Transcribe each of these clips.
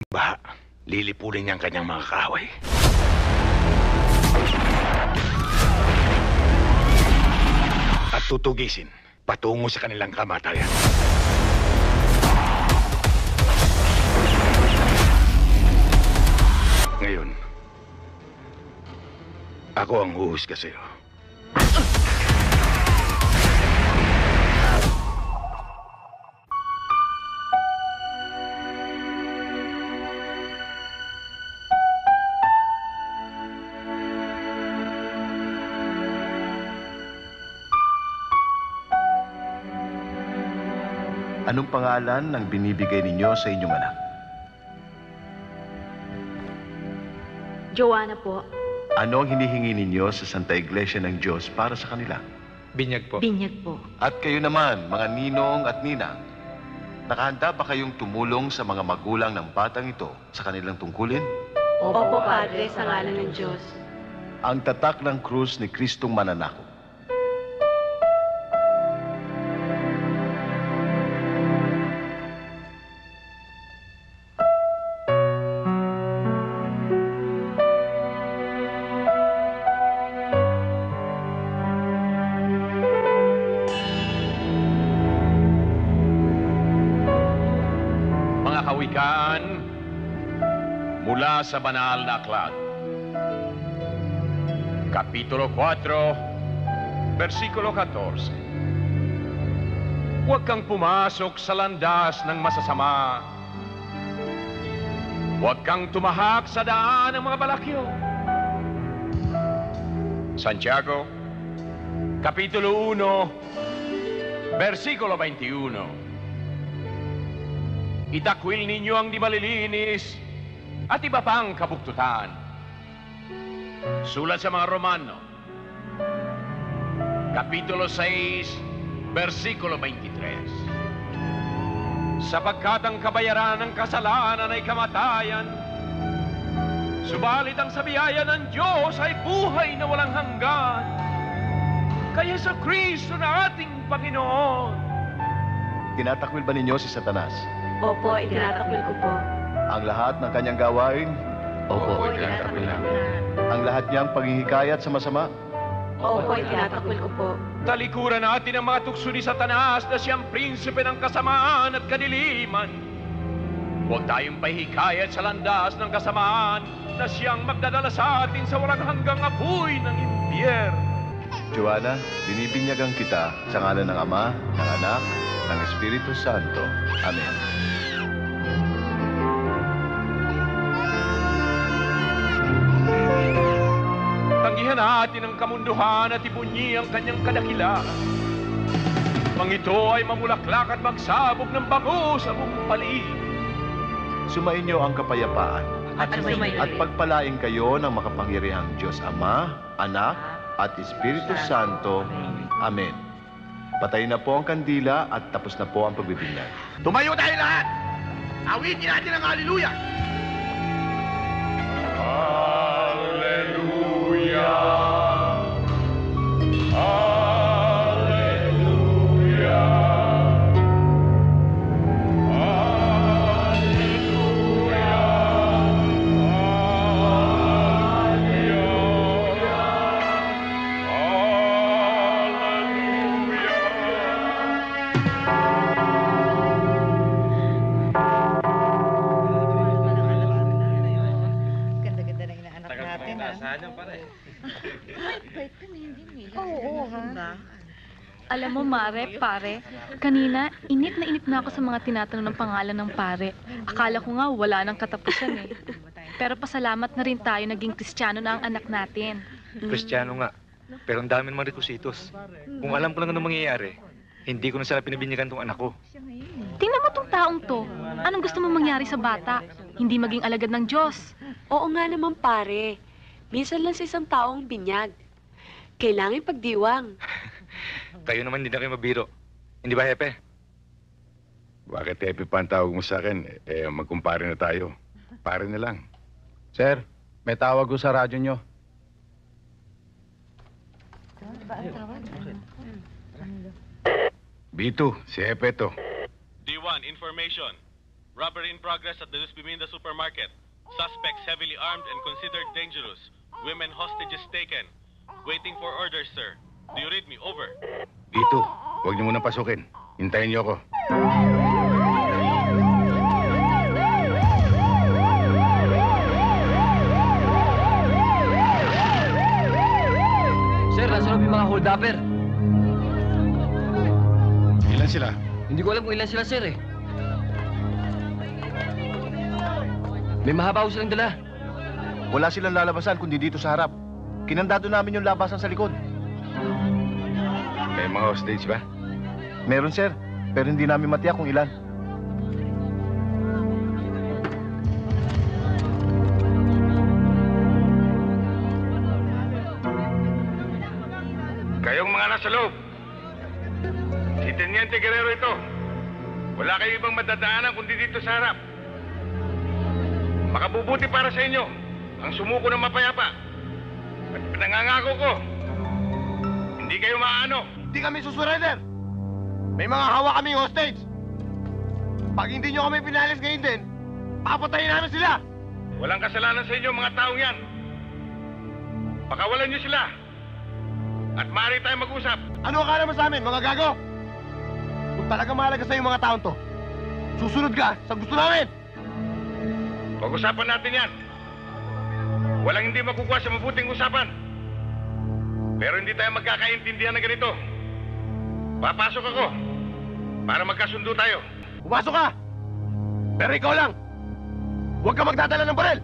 baha, lilipulin niya ang kanyang mga kaaway. At tutugisin patungo sa kanilang kamatayan. Ngayon, ako ang huhusga sa'yo. Anong pangalan ng binibigay ninyo sa inyong anak? Joanna po. Ano ang hinihingi ninyo sa Santa Iglesia ng Diyos para sa kanila? Binyag po. Binyag po. At kayo naman, mga ninong at ninang, nakahanda ba kayong tumulong sa mga magulang ng batang ito sa kanilang tungkulin? Opo, Padre, sa ngalan ng Diyos. Ang tatak ng krus ni Kristong mananakop. Kawikaan mula sa banal na aklat. Kapitulo 4, versikulo 14. Huwag kang pumasok sa landas ng masasama. Huwag kang tumahak sa daan ng mga balakyo. Santiago, Kapitulo 1, versikulo 21. Itakwil ninyo ang di malilinis at iba pang kabuktutan. Sulat sa mga Romano, Kapitulo 6, versikulo 23. Sapagkat ang kabayaran ng kasalanan ay kamatayan, subalit ang sabiyaya ng Diyos ay buhay na walang hanggan. Kaya sa Kristo na ating Panginoon. Tinatakwil ba ninyo si Satanas? Opo, itinatakwil ko po. Ang lahat ng kanyang gawain? Opo, itinatakwil namin. Ang lahat niyang paghihikayat sa masama? Opo, itinatakwil ko po. Talikuran natin ang mga tukso ni Satanas na siyang prinsipe ng kasamaan at kadiliman. Huwag tayong pahikayat sa landas ng kasamaan na siyang magdadala sa atin sa walang hanggang apoy ng impyerno. Joanna, binibinyagan kita sa ngalan ng Ama, ng Anak, ng Espiritu Santo. Amen. Tanggihan natin ang kamunduhan at ibunyi ang kanyang kadakilaan. Mang ito ay mamulaklak at magsabog ng bango sa buong paligid. Sumainyo ang kapayapaan At sumayin. at pagpalain kayo ng makapangyarihang Diyos Ama, Anak, at Espiritu Santo. Amen. Patayin na po ang kandila at tapos na po ang pagbibinyag. Tumayo tayo lahat! Awitin natin ang hallelujah! Hallelujah! Ganda-ganda na inaanak natin, ha? Oo, ha? Alam mo, Mare, pare, kanina, inip na ako sa mga tinatanong ng pangalan ng pare. Akala ko nga wala nang katapusan eh. Pero pasalamat na rin tayo naging Kristiyano na ang anak natin. Kristiyano nga. Pero ang dami naman requisitos. Kung alam ko lang anong mangyayari, hindi ko na sana pinabinyagan tong anak ko. Tingnan mo tong taong to. Anong gusto mo mangyari sa bata? Hindi maging alagad ng Diyos. Oo nga naman, pare. Minsan lang sa isang taong binyag. Kailangan pagdiwang. Kayo naman hindi na kayo mabiro. Hindi ba, Hepe? Bakit Epi pa ang tawag mo sa akin? Magkumpare na tayo. Pare na lang. Sir, may tawag ko sa radyo nyo. Bito, si Epe to. D1, information. Robbery in progress at the Luz Biminda supermarket. Suspects heavily armed and considered dangerous. Women hostages taken. Waiting for orders, sir. Do you read me? Over. Dito, huwag niyo munang pasukin. Hintayin niyo ako. Sir, nasa loob yung mga hold-upper. Ilan sila? Hindi ko alam kung ilan sila, sir, eh. May mahaba ko silang dala. Wala silang lalabasan kundi dito sa harap. Kinandado namin yung labasan sa likod. May mga hostage ba? Meron, sir. Pero hindi namin matiyak kung ilan. Kayong mga nasa loob. Si Teniente Guerrero ito. Wala kayo ibang madadaanan kundi dito sa harap. Makabubuti para sa inyo ang sumuko ng mapayapa. At pinangangako ko, hindi kayo maano. Hindi kami susurrender! May mga hawa kaming hostage! Pag hindi nyo kami pinalis ngayon din, papatayin namin sila! Walang kasalanan sa inyo mga taong yan. Pakawalan nyo sila. At maaari tayong mag-usap. Ano akala mo sa amin, mga gago? Kung talaga mahalaga sa'yo mga taon to, susunod ka sa gusto namin! Pag-usapan natin yan. Walang hindi makukuha sa mabuting usapan. Pero hindi tayo magkakaintindihan na ganito. Papasok ako para magkasundo tayo. Pumasok ka! Pero ikaw lang! Huwag ka magdadala ng baril!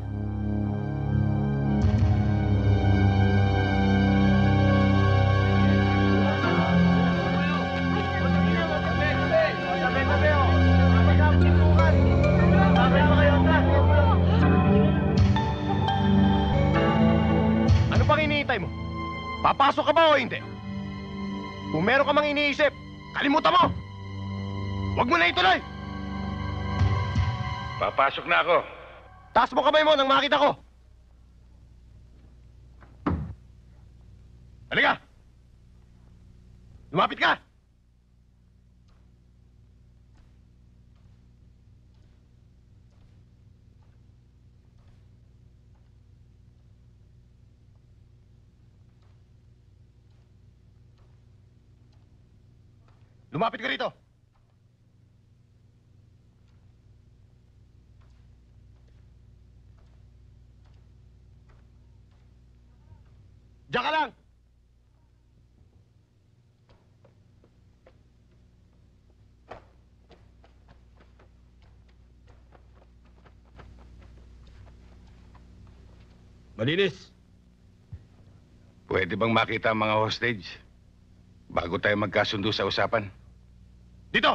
Ano pang iniintay mo? Papasok ka ba o hindi? Kung meron ka mang iniisip, kalimutan mo! Huwag mo na ituloy! Papasok na ako. Taas mo kamay mo nang makita ko! Halika! Lumapit ka! Lumapit ka rito! Diyan ka lang! Malinis! Pwede bang makita ang mga hostage bago tayo magkasundo sa usapan? Dito!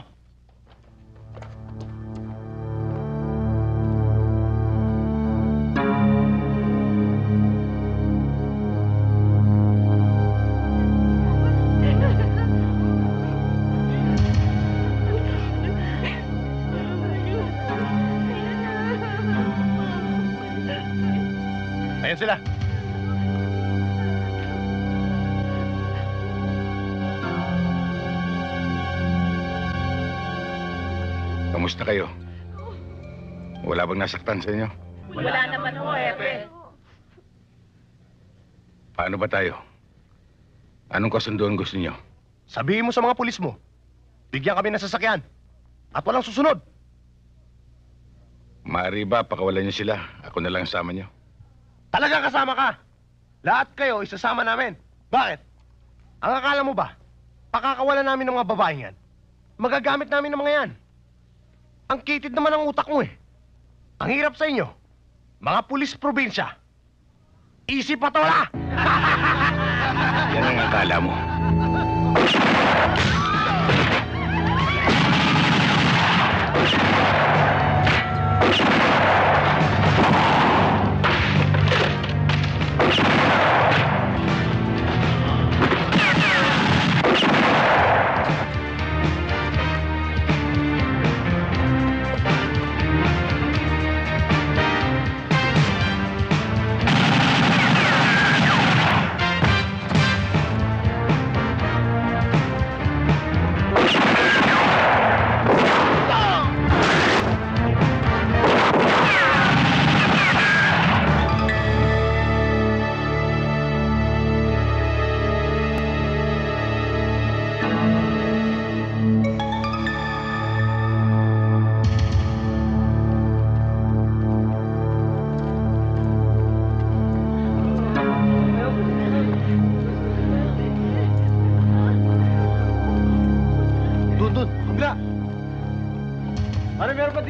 Ayan sila. Kamusta kayo? Wala bang nasaktan sa inyo? Wala naman ho, Epe. Paano ba tayo? Anong kasunduan gusto niyo? Sabihin mo sa mga pulis mo, bigyan kami ng sasakyan at walang susunod. Maaari ba pakawalan niyo sila? Ako na lang sama niyo. Talagang kasama ka. Lahat kayo isasama namin. Bakit? Ang akala mo ba, pakakawalan namin ng mga babaeng yan? Magagamit namin ng mga yan. Ang kitid naman ang utak mo eh. Ang hirap sa inyo, mga pulis probinsya. Easy patola! Yan ang akala mo.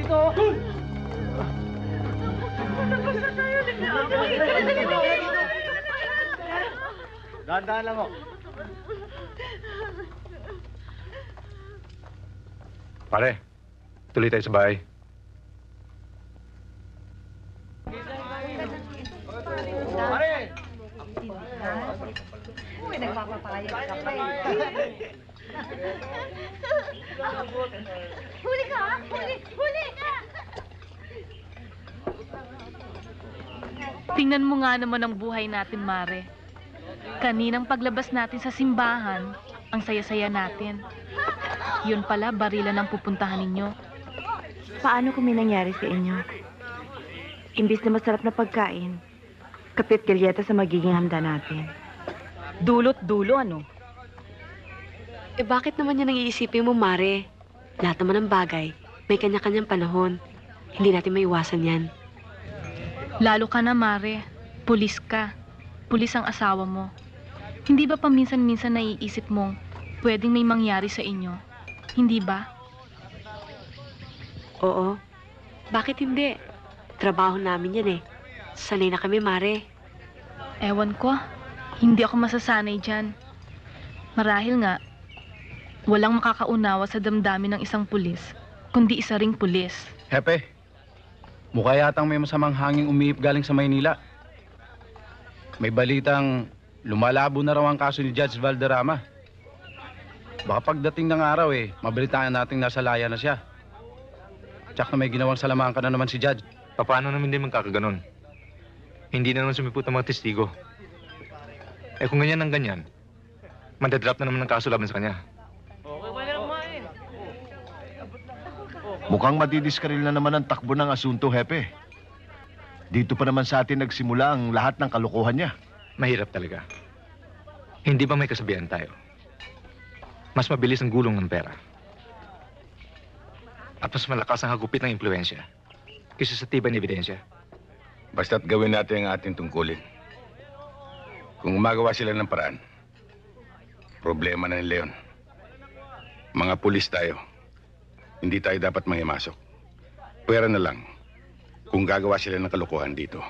dito! Dahan-dahan lang, oh. Pare, tuloy tayo sa bahay. Pare! Uy, nagpapapayag ka pa eh. Huli ka! Huli ka! Tingnan mo nga naman ang buhay natin, Mare. Kaninang paglabas natin sa simbahan, ang saya-saya natin. Yun pala, barilan ang pupuntahan ninyo. Paano kung may nangyari sa inyo? Imbis na masarap na pagkain, kapit galyeta sa magiging handa natin. Dulot dulo, ano? Eh bakit naman yan ang iisipin mo, Mare? Lahat naman ng bagay, may kanya-kanyang panahon. Hindi natin maiwasan yan. Lalo ka na, Mare. Pulis ka. Pulis ang asawa mo. Hindi ba paminsan-minsan naiisip mong pwedeng may mangyari sa inyo? Hindi ba? Oo. Bakit hindi? Trabaho namin yan eh. Sanay na kami, Mare. Ewan ko. Hindi ako masasanay dyan. Marahil nga, walang makakaunawa sa damdamin ng isang pulis, kundi isa ring pulis. Hepe, mukha yatang may masamang hanging umiip galing sa Maynila. May balitang lumalabo na raw ang kaso ni Judge Valderrama. Baka pagdating ng araw mabalitaan nating nasa laya na siya. Tsak na may ginawang salamangka na naman si Judge. Paano naman din magkakaganon? Hindi na naman sumipot ang mga testigo. Kung ganyan ang ganyan, madadrop na naman ang kaso laban sa kanya. Mukhang madidiskaril na naman ang takbo ng asunto, Hepe. Dito pa naman sa atin nagsimula ang lahat ng kalokohan niya. Mahirap talaga. Hindi ba may kasabihan tayo? Mas mabilis ang gulong ng pera. At mas malakas ang hagupit ng impluensya kaysa sa tibay ng ebidensya. Basta't gawin natin ang ating tungkulin. Kung gumagawa sila ng paraan, problema na ni Leon. Mga pulis tayo. Hindi tayo dapat mangimasok. Pwera na lang kung gagawa sila ng kalokohan dito.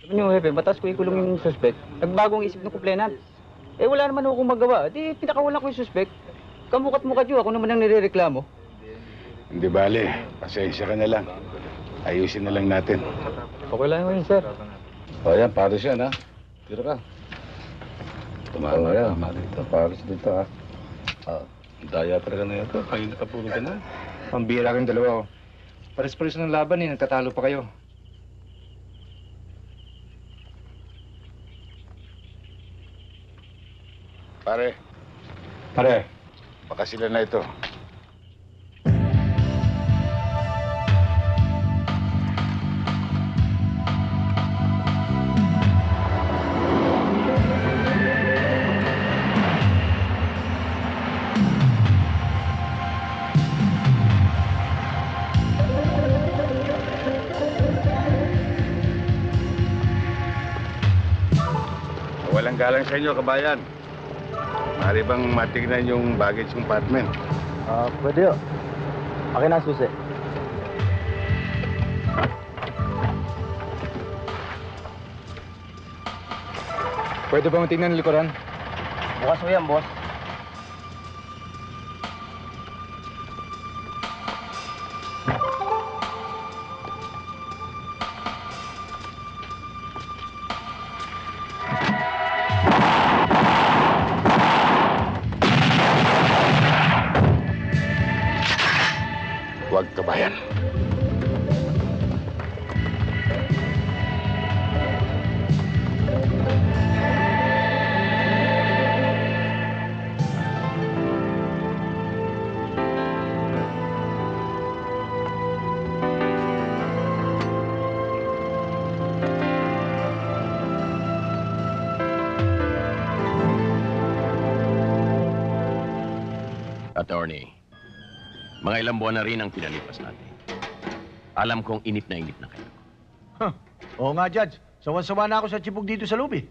Yung Hepe, batas ko ikulong yung suspect. Nagbagong isip ng kumplainant. Wala naman akong magawa. Di, pinakawalan ko yung suspect. Kamukat mo kadyo, ako naman ang nirereklamo. Hindi bale, pasensya ka na lang. Ayusin na lang natin. Okay lang yun, sir. O yan, pares yan ha. Tira ka. Tumama yan, dito. Pares dito ha. Daya talaga na ito. Kayo nakapulog ka na. Pambira kayong dalawa. Pares-pares ng laban nagtatalo pa kayo. Pare, baka sila na ito. Walang galang sa inyo, kabayan. Maaari bang matignan yung baggage compartment? Pwede yun. Akin na susi. Pwede ba matignan ang likuran? Bukas mo yan, boss. Huwag kabayan. Attorney, mga ilang buwan na rin ang pinalipas natin. Alam kong inip na kayo. Oo nga, Judge. Sawan-sawa na ako sa tsipog dito sa loob eh.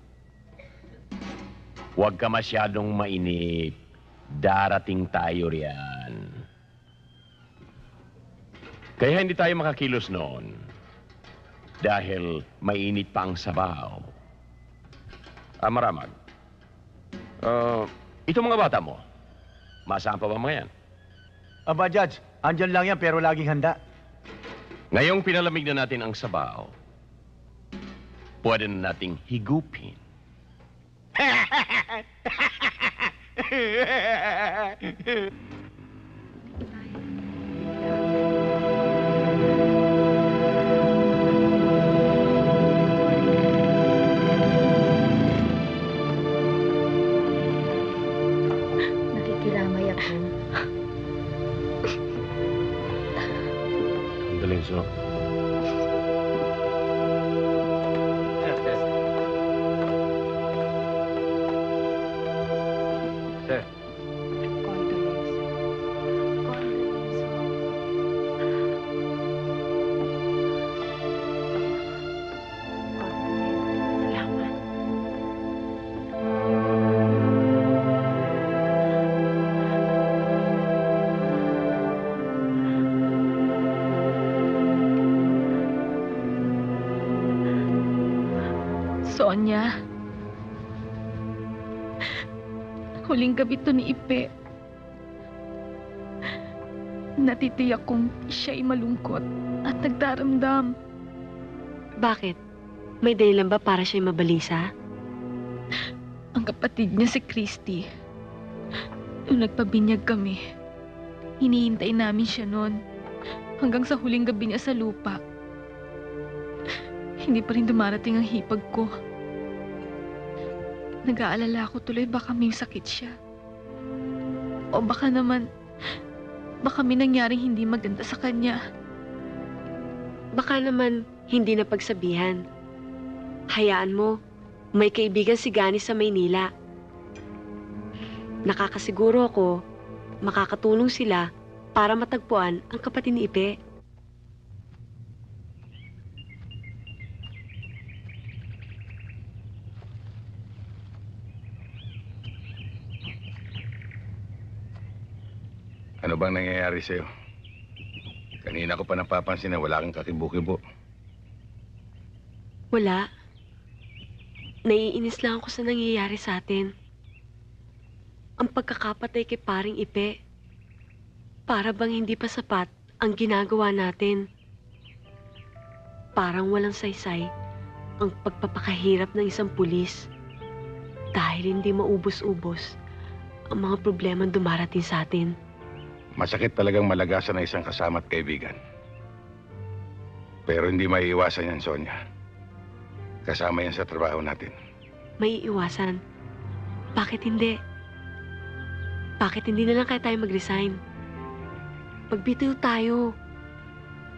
Huwag ka masyadong mainip. Darating tayo riyan. Kaya hindi tayo makakilos noon. Dahil mainit pa ang sabaw. Maramag. Ito mga bata mo. Masaan pa ba mga yan? Aba, Judge, andyan lang yan pero laging handa. Ngayong pinalamig na natin ang sabaw, pwede na nating higupin. Nakikilamay ako. Ang daling so. Sir. Sonia. Huling gabi to ni Ipe. Natitiyak kong siya'y malungkot at nagdaramdam. Bakit? May dahilan ba para siya'y mabalisa? Ang kapatid niya si Christy. Nung nagpabinyag kami, hinihintay namin siya noon hanggang sa huling gabi niya sa lupa. Hindi pa rin dumarating ang hipag ko. Nag-aalala ako tuloy baka may sakit siya. O baka naman, baka may nangyaring hindi maganda sa kanya. Baka naman hindi na pagsabihan. Hayaan mo, may kaibigan si Gani sa Maynila. Nakakasiguro ako, makakatulong sila para matagpuan ang kapatid ni Ipe. Ano bang nangyayari sa'yo? Kanina ko pa napapansin na wala kang kakibo-kibo. Wala. Naiinis lang ako sa nangyayari sa atin. Ang pagkakapatay kay paring Ipe. Para bang hindi pa sapat ang ginagawa natin. Parang walang saysay ang pagpapakahirap ng isang pulis. Dahil hindi maubos-ubos ang mga problemang dumarating sa atin. Masakit talagang malagasan ng isang kasama at kaibigan. Pero hindi maiiwasan yan, Sonia. Kasama yan sa trabaho natin. May iiwasan. Bakit hindi? Bakit hindi na lang kaya tayo mag-resign? Magbitiw tayo.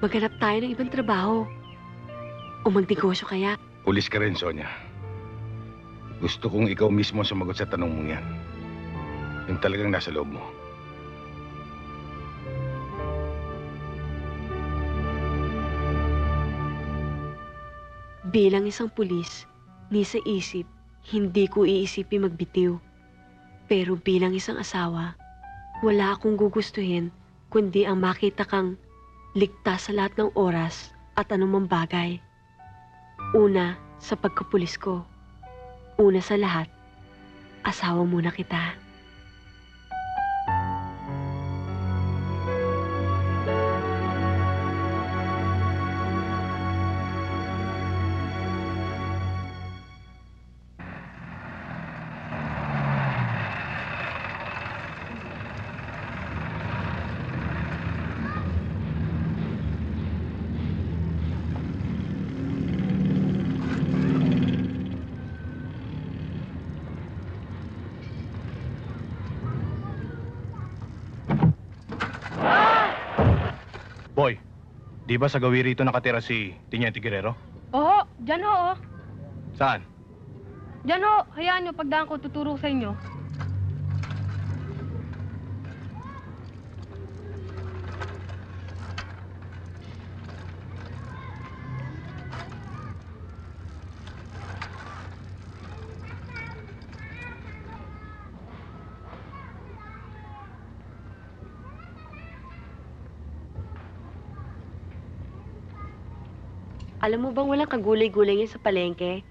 Maghanap tayo ng ibang trabaho. O magnegosyo kaya. Pulis ka rin, Sonia. Gusto kong ikaw mismo ang sumagot sa tanong mong yan. Yung talagang nasa loob mo. Bilang isang pulis, ni sa isip, hindi ko iisipin magbitiw. Pero bilang isang asawa, wala akong gugustuhin kundi ang makita kang ligtas sa lahat ng oras at anumang bagay. Una, sa pagkapulis ko. Una sa lahat, asawa muna kita. Boy, di ba sa gawi rito nakatira si Teniente Guerrero? Oo, dyan ho. Saan? Dyan ho, hayaan nyo, pagdaan ko tuturo sa inyo. Alam mo bang walang kagulay-gulay ngayon sa palengke?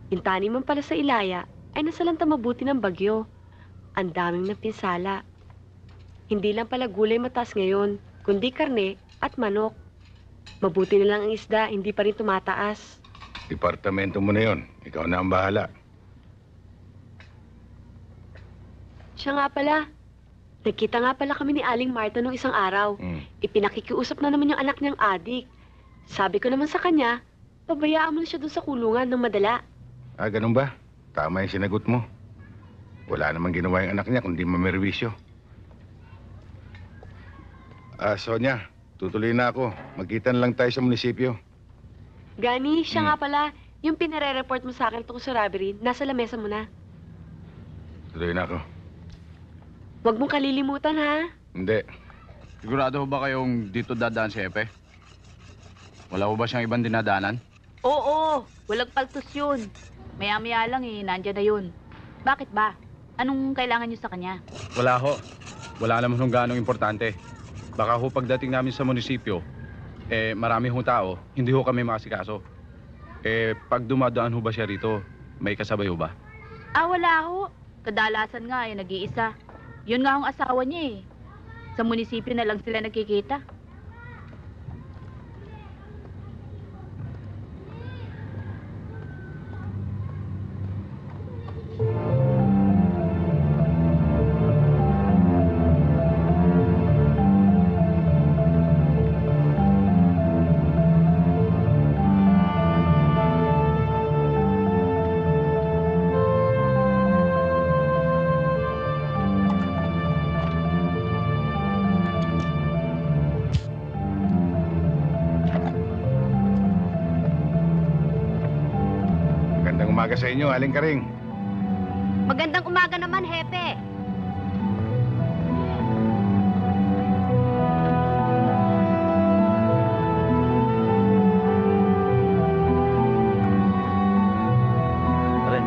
Yung taniman pala sa Ilaya ay nasalanta mabuti ng bagyo. Ang daming napinsala. Hindi lang pala gulay mataas ngayon, kundi karne at manok. Mabuti na lang ang isda, hindi pa rin tumataas. Departamento mo na yon. Ikaw na ang bahala. Siya nga pala. Nagkita nga pala kami ni Aling Marta nung isang araw. Ipinakikiusap na naman yung anak niyang adik. Sabi ko naman sa kanya, pabayaan mo na siya doon sa kulungan ng madala. Ah, ganun ba? Tama yung sinagot mo. Wala namang ginawa yung anak niya kundi mamerwisyo. Sonia, tutuloy na ako. Magkita na lang tayo sa munisipyo. Gani, siya nga pala, yung pinare-report mo sa akin tungkol sa robbery, nasa lamesa mo na. Tuloy na ako. Huwag mong kalilimutan, ha? Hindi. Sigurado ba kayong dito dadaan si Epe? Wala ko ba siyang ibang dinadaanan? Oo, walang paltos yun. Maya-maya lang nandyan na yun. Bakit ba? Anong kailangan niyo sa kanya? Wala ho. Wala naman kung gaano importante. Baka ho pagdating namin sa munisipyo, marami ho tao, hindi ho kami makasikaso. Pag dumadaan ho ba siya rito, may kasabay ho ba? Wala ho. Kadalasan nga nag-iisa. Yun nga ang asawa niya Sa munisipyo na lang sila nagkikita. Umaga sa inyo, Aling Karing. Magandang umaga naman, Hepe. Pare.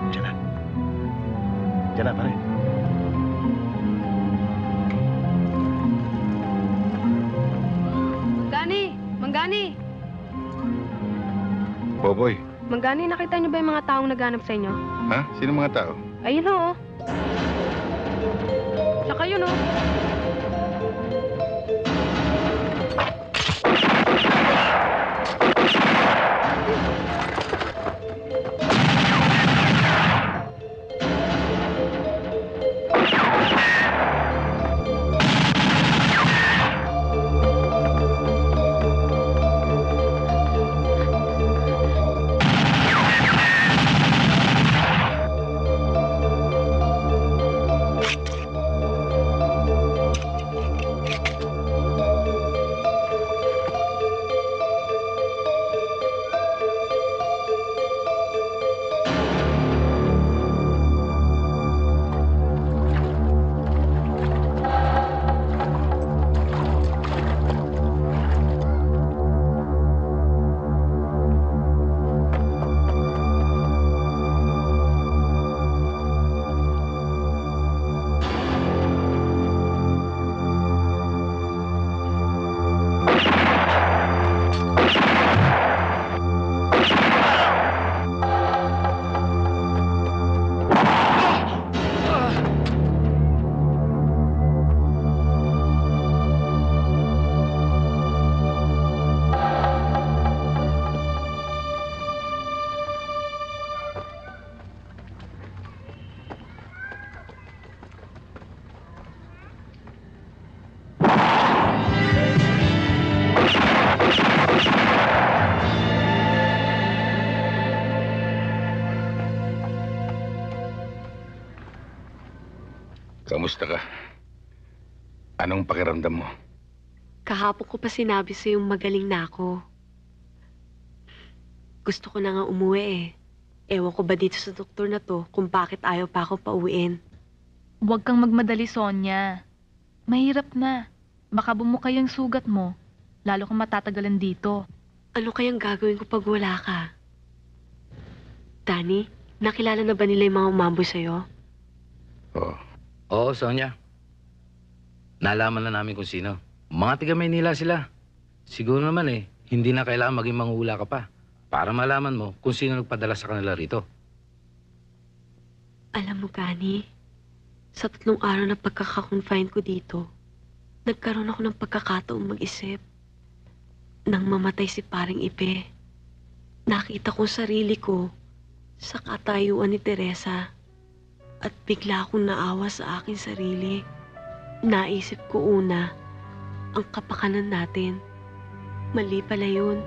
Diyan na. Diyan na, pare. Manggani! Boboy. Manggani, nakita niyo ba yung mga taong naghanap sa inyo? Ha? Sino mga tao? Ayun o. Tsaka yun o. Kamusta ka? Anong pakiramdam mo? Kahapon ko pa sinabi sa'yo magaling na ako. Gusto ko na nga umuwi eh. Ewan ko ba dito sa doktor na to kung bakit ayaw pa ako pauwiin. Huwag kang magmadali, Sonia. Mahirap na. Baka bumuka yung sugat mo. Lalo kang matatagalan dito. Ano kayang gagawin ko pag wala ka? Danny, nakilala na ba nila yung mga umamboy sa'yo? Oo, Sonia. Nalaman na namin kung sino. Mga taga Maynila sila. Siguro naman hindi na kailangan maging mangula ka pa. Para malaman mo kung sino nagpadala sa kanila rito. Alam mo, Gani, sa 3 araw na pagkakakonfine ko dito, nagkaroon ako ng pagkakataong mag-isip. Nang mamatay si paring Ipe, nakita ko sarili ko sa katayuan ni Teresa at bigla akong naawa sa aking sarili. Naisip ko una, ang kapakanan natin. Mali pala yun.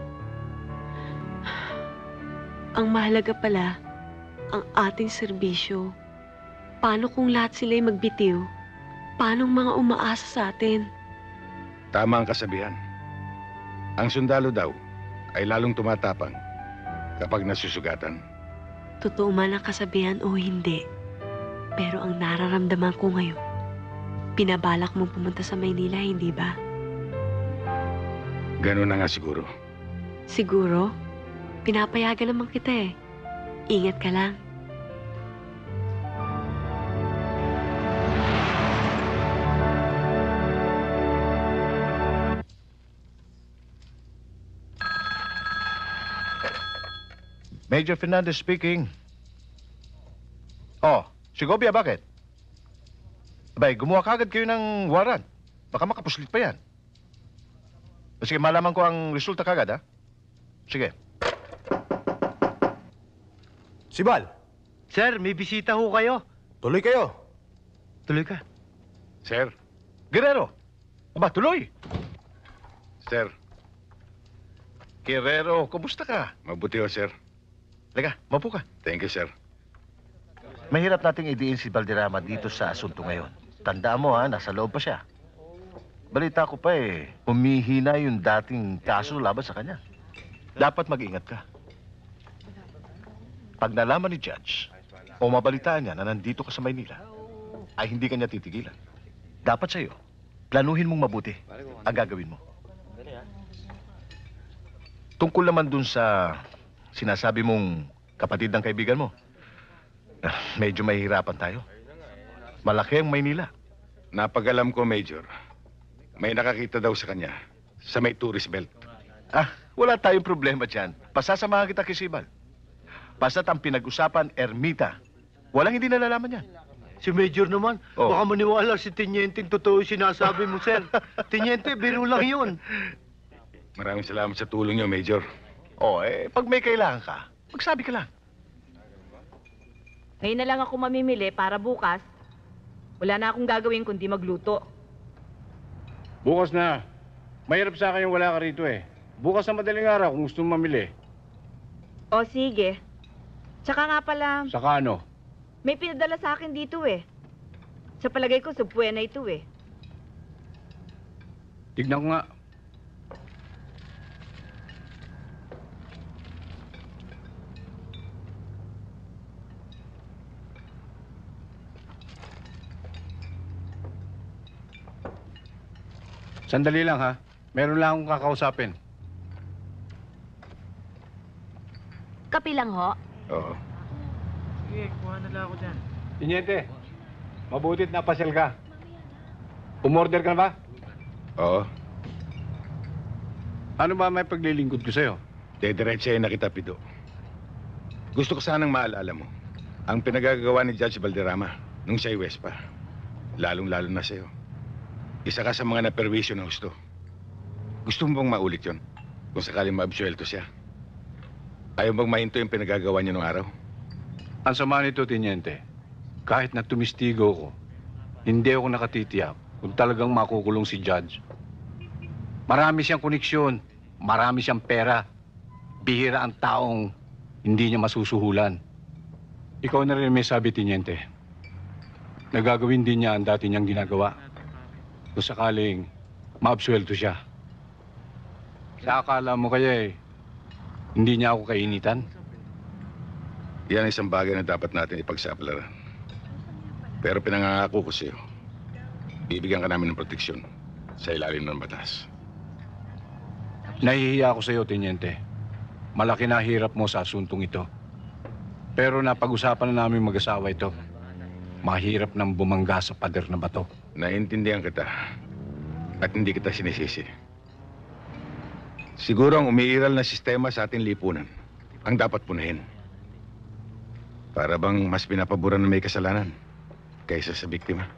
Ang mahalaga pala, ang ating serbisyo. Paano kung lahat sila'y magbitiw? Paano ang mga umaasa sa atin? Tama ang kasabihan. Ang sundalo daw ay lalong tumatapang kapag nasusugatan. Totoo man ang kasabihan o hindi. Pero ang nararamdaman ko ngayon, pinabalak mong pumunta sa Maynila, hindi ba? Ganun na nga siguro. Siguro? Pinapayagan naman kita eh. Ingat ka lang. Major Fernandez speaking. Oh, Segovia, bakit? Abay, gumawa kagad kayo ng warrant. Baka makapuslit pa yan. Sige, malaman ko ang resulta kagad, ha? Sige. Sibal. Sir, may bisita ho kayo. Tuloy kayo. Tuloy ka. Sir. Guerrero. Aba, tuloy. Sir. Guerrero, kumusta ka? Mabuti ho, sir. Liga, mapu ka. Thank you, sir. Mahirap nating idiin si Valderrama dito sa asunto ngayon. Tandaan mo, ha, nasa loob pa siya. Balita ko pa humihina yung dating kaso laban sa kanya. Dapat mag-ingat ka. Pag nalaman ni Judge o mabalitaan niya na nandito ka sa Maynila, ay hindi kanya titigilan. Dapat sa'yo, planuhin mong mabuti ang gagawin mo. Tungkol naman dun sa sinasabi mong kapatid ng kaibigan mo, medyo mahihirapan tayo. Malaki ang Maynila. Napag-alam ko, Major, may nakakita daw sa kanya sa may tourist belt. Wala tayong problema dyan. Pasasamahan kita kay Sibal. Basta't ang pinag-usapan, ermita. Walang hindi nalalaman yan. Si Major naman, baka maniwala si Teniente totoo yung sinasabi mo, sir. Teniente, biro lang yun. Maraming salamat sa tulong niyo, Major. Pag may kailangan ka, magsabi ka lang. Ngayon na lang ako mamimili para bukas. Wala na akong gagawin kundi magluto. Bukas na. Mahirap sa akin yung wala ka rito eh. Bukas na madaling araw kung gusto mong mamili. O sige. Tsaka nga pala, Saka ano? may pinadala sa akin dito eh. Sa palagay ko, subpuya na ito eh. Tignan ko nga. Sandali lang ha. Meron lang akong kakausapin. Kapi lang ho. Oo. Sige, kuha na lang ako dyan. Teniente, mabutit na pasyal ka. Umorder ka na ba? Oo. Ano ba may paglilingkod ko sa'yo? Dediretsahin na kita, Pido. Gusto ko sanang maalala mo ang pinagagawa ni Judge Valderrama nung siya'y Wespa. Lalong-lalo na sa'yo. Isa ka sa mga naperwisyo ng husto. Gusto mo bang maulit yon? Kung sakaling maabsuelto siya? Ayaw bang mahinto yung pinagagawa niya nung araw? Ang sama nito, Teniente, kahit na tumistigo ko, hindi ako nakatitiyak kung talagang makukulong si Judge. Marami siyang koneksyon, marami siyang pera. Bihira ang taong hindi niya masusuhulan. Ikaw na rin may sabi, Teniente. nagagawin din niya ang dati niyang ginagawa. Kung sakaling maabsuelto siya. Sa akala mo kaya hindi niya ako kainitan? Yan ang isang bagay na dapat natin ipagsaplaran. Pero pinangangako ko sa'yo, bibigyan ka namin ng proteksyon sa ilalim ng batas. Nahihiya ako sa iyo, Teniente. Malaki na hirap mo sa asuntong ito. Pero napag-usapan na namin mag-asawa ito. Mahirap nang bumangga sa pader na bato. Naiintindihan kita at hindi kita sinisisi. Siguro ang umiiral na sistema sa ating lipunan ang dapat punahin. Para bang mas pinapaboran na may kasalanan kaysa sa biktima.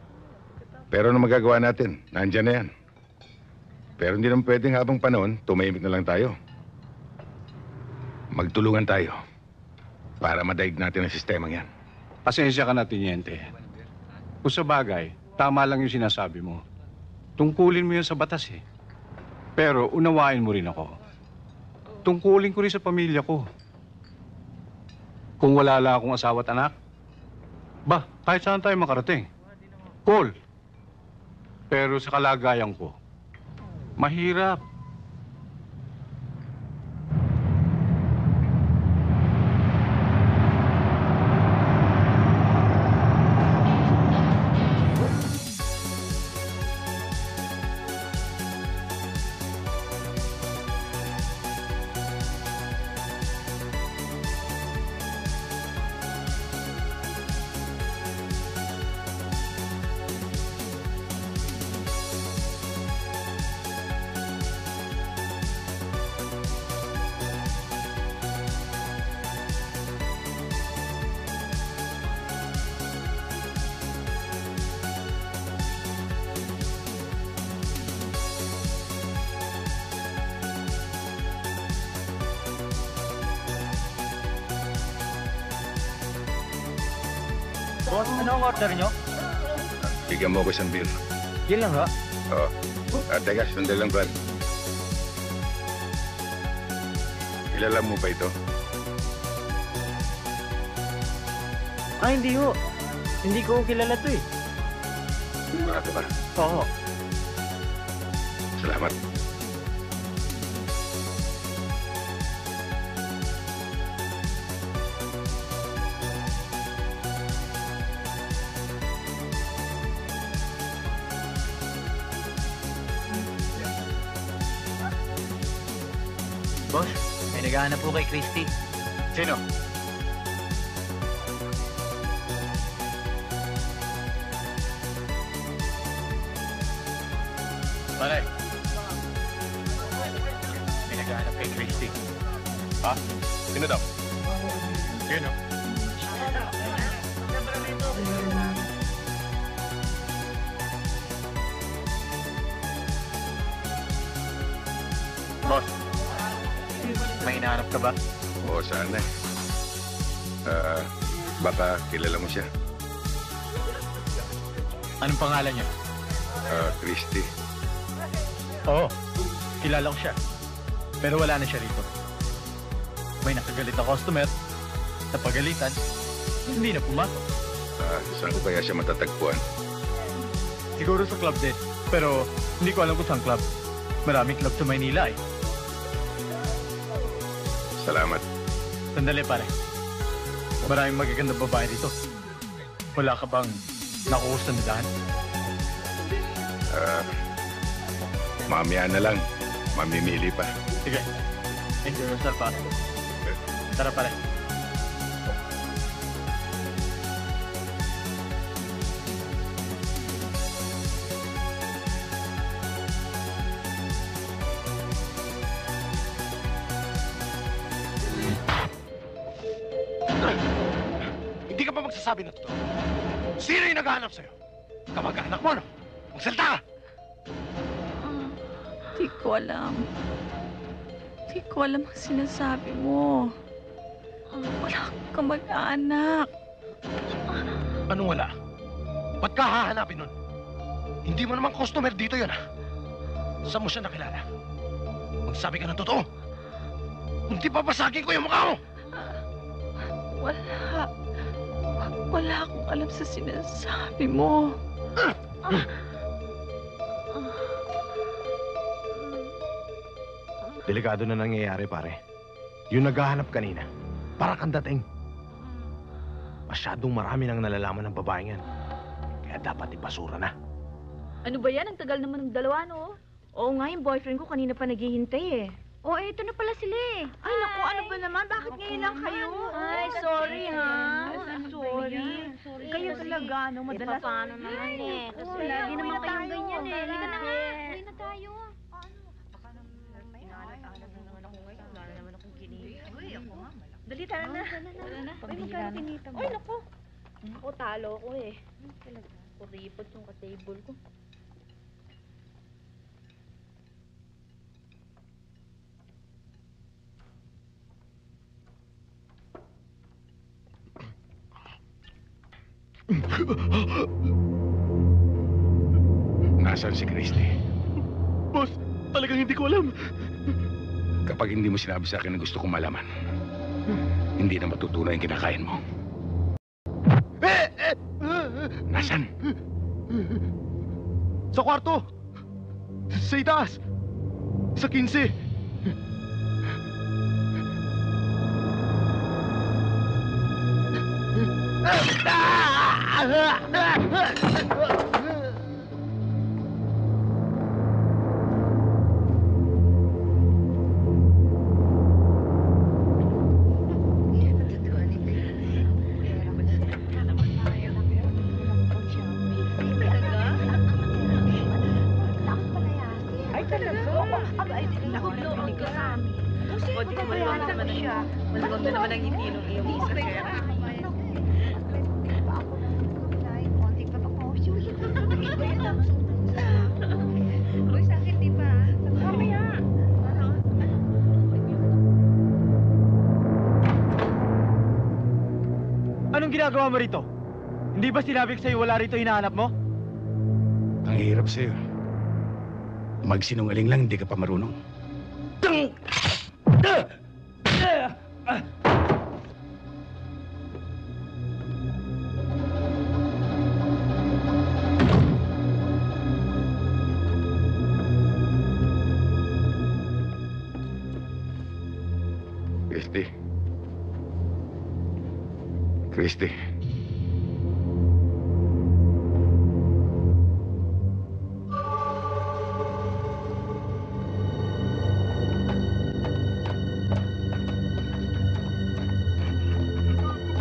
Pero ano magagawa natin? Nandyan na yan. Pero hindi naman pwedeng habang panahon, tumahimik na lang tayo. Magtulungan tayo para madaig natin ang sistemang yan. Pasensya ka na, Teniente. Kung sa bagay, tama lang yung sinasabi mo. Tungkulin mo yun sa batas eh. Pero unawain mo rin ako. Tungkulin ko rin sa pamilya ko. Kung wala lang akong asawa at anak, kahit saan tayo makarating. Cool. Pero sa kalagayan ko, mahirap. Boss, ano ang order nyo? Bigyan mo ako isang beer. Yun lang ha? Oo. Teka, sandali lang, Brad. Kilala mo ba ito? Hindi ho. Hindi ko kilala to eh. Barato ba? Oo. Salamat. Boss, may naghahanap po kay Christy. Sino? Pare. May naghahanap kay Christy. Ha? Sino daw? Sino? Boss, may hinahanap ka ba? Oo, sana. Baka kilala mo siya. Anong pangalan niya? Christy. Oo, kilala ko siya. Pero wala na siya rito. May nakagalit na customer, napagalitan, hindi na pumasok. Saan ko kaya siya matatagpuan? Siguro sa club din, pero hindi ko alam kung saan club. Maraming club sa Maynila eh. Salamat. Sandali pare. Maraming magagandang babae dito. Wala ka bang nakukustan na daan? Mamaya na lang. Mamimili pa. Sige. Enjoy yourself pare. Tara pare. Hindi ka pa magsasabi na totoo. Sino yung naghahanap sa'yo? Kamag-anak mo, no? Magsalita ka! Di ko alam. Di ko alam ang sinasabi mo. Wala akong kamag-anak. Anong wala? Ba't ka hahanapin nun? Hindi mo naman customer dito yun, ha? Saan mo siya nakilala? Magsabi ka ng totoo. Hindi papasagin ko yung mukha mo! Wala. Wala akong alam sa sinasabi mo. Delikado na nangyayari, pare. Yung naghahanap kanina, para kang dating. Masyadong marami nang nalalaman ng babaeng yan. Kaya dapat ipasura na. Ano ba yan? Ang tagal naman ng dalawa, no? Oo nga, yung boyfriend ko kanina pa naghihintay eh. Oh, eto na pala sila eh. Ay, naku, ano ba naman? Bakit ngayon lang kayo? Ay, sorry ha. Sorry. Kayo talaga, no? Madalas. Paano naman eh? Kasi lagi naman kayong ganyan eh. Halika na nga. Uwi na tayo. Dali, tara na. Uy, magkano kinita mo? Ay, naku. Ako, talo ko eh. Talaga. Kuripot yung ka-table ko. Nasaan si Christy? Boss, talagang hindi ko alam. Kapag hindi mo sinabi sa akin na gusto kong malaman, hindi na matutunan yung kinakain mo. Nasaan? Sa kwarto! Sa itaas! Sa 15! Ay, talaga? Ay, nakulong ka sa amin. O, di ko maluwag naman siya. Maluwag na naman ang hindi nung iyong isa, kaya. Uy, sakit, di ba? Mamaya. Anong ginagawa mo rito? Hindi ba sinabi ko sa'yo wala rito hinahanap mo? Ang hirap sa'yo. Magsinungaling lang, hindi ka pa marunong. Christy. Christy.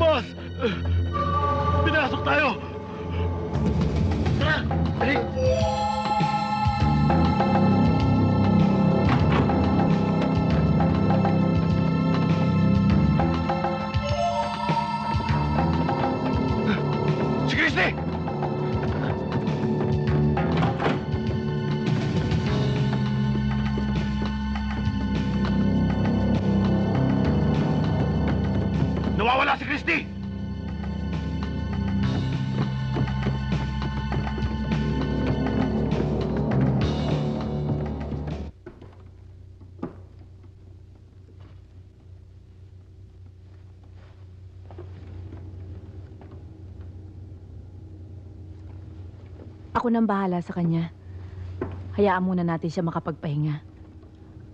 Boss! Pinasok tayo! Tara! Dali! Si Christy! Nawawala si Christy! Ako nang bahala sa kanya. Hayaan muna natin siya makapagpahinga.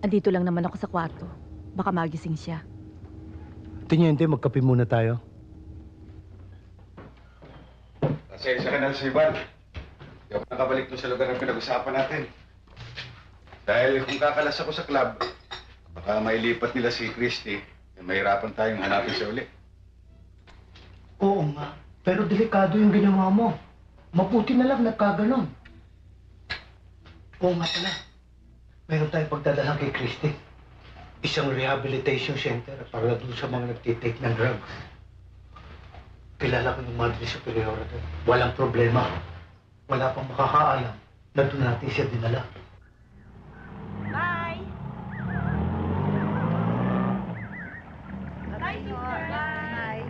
Andito lang naman ako sa kwarto. Baka magising siya. Tiniente, magkape muna tayo. Pasensya ka na, Sibal. Hindi ako nakabalik doon sa lugar na pinag-usapan natin. Dahil kung kakalas ako sa club, baka mailipat nila si Christy, mahirapan tayong hanapin siya uli. Oo nga, pero delikado yung ginawa mo. Mabuti na lang nagkaganon. Oo nga pala, mayroon tayong pagdadalang kay Christy. Isang rehabilitation center para doon sa mga nagtitake ng drugs. Kilala ko yung Madre Superiora doon. Walang problema. Wala pang makakaalam na doon natin siya dinala. Bye! Bye, sister! Bye!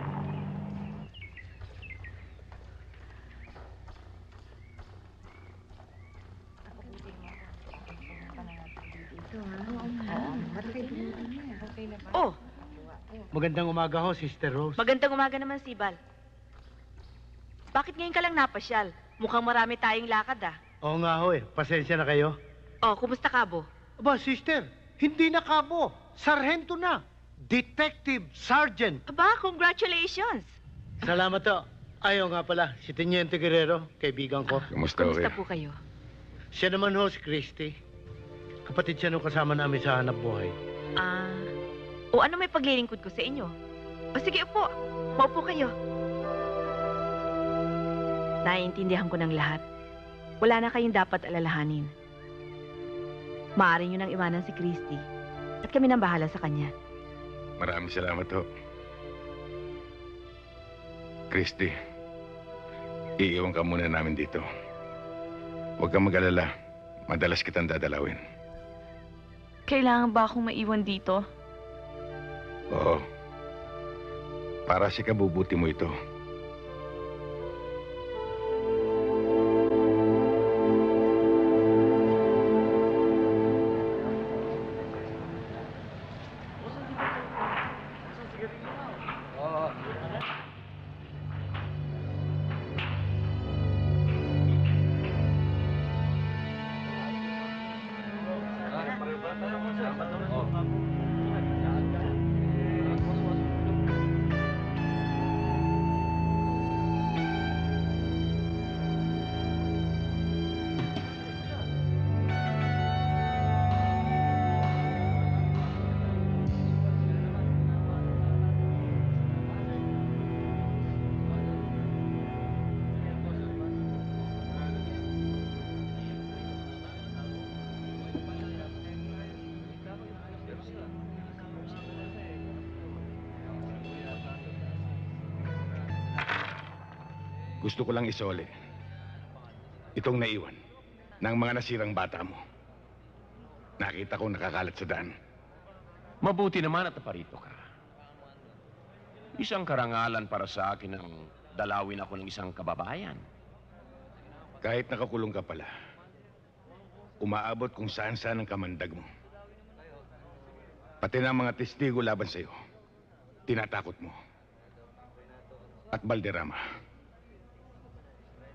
Oh! Magandang umaga ho, Sister Rose. Magandang umaga naman, Sibal. Bakit ngayon ka lang napasyal? Mukhang marami tayong lakad ah. Oo nga ho eh. Pasensya na kayo. Oh, kumusta Kabo? Aba, sister, hindi na kabo. Sarhento na. Detective Sergeant. Aba, congratulations! Salamat to. Ayaw nga pala, si Teniente Guerrero, kaibigan ko. Kumusta po kayo? Siya naman ho, si Christy. Kapatid siya nung kasama namin sa hanap buhay. O ano may paglilingkod ko sa inyo? O sige, upo. Maupo kayo. Naiintindihan ko ng lahat. Wala na kayong dapat alalahanin. Maaari nyo nang iwanan si Christy. At kami nang bahala sa kanya. Maraming salamat ho. Christy, iiwan ka muna namin dito. Huwag kang mag-alala. Madalas kitang dadalawin. Kailangan ba akong maiwan dito? Oo. Para si kabubuti mo ito. Gusto ko lang isole itong naiwan ng mga nasirang bata mo. Nakita ko nakakalat sa daan. Mabuti naman at naparito ka. Isang karangalan para sa akin ang dalawin ako ng isang kababayan. Kahit nakakulong ka pala, umaabot kung saan-saan ang kamandag mo. Pati na ang mga testigo laban sa'yo, tinatakot mo. At Valderrama,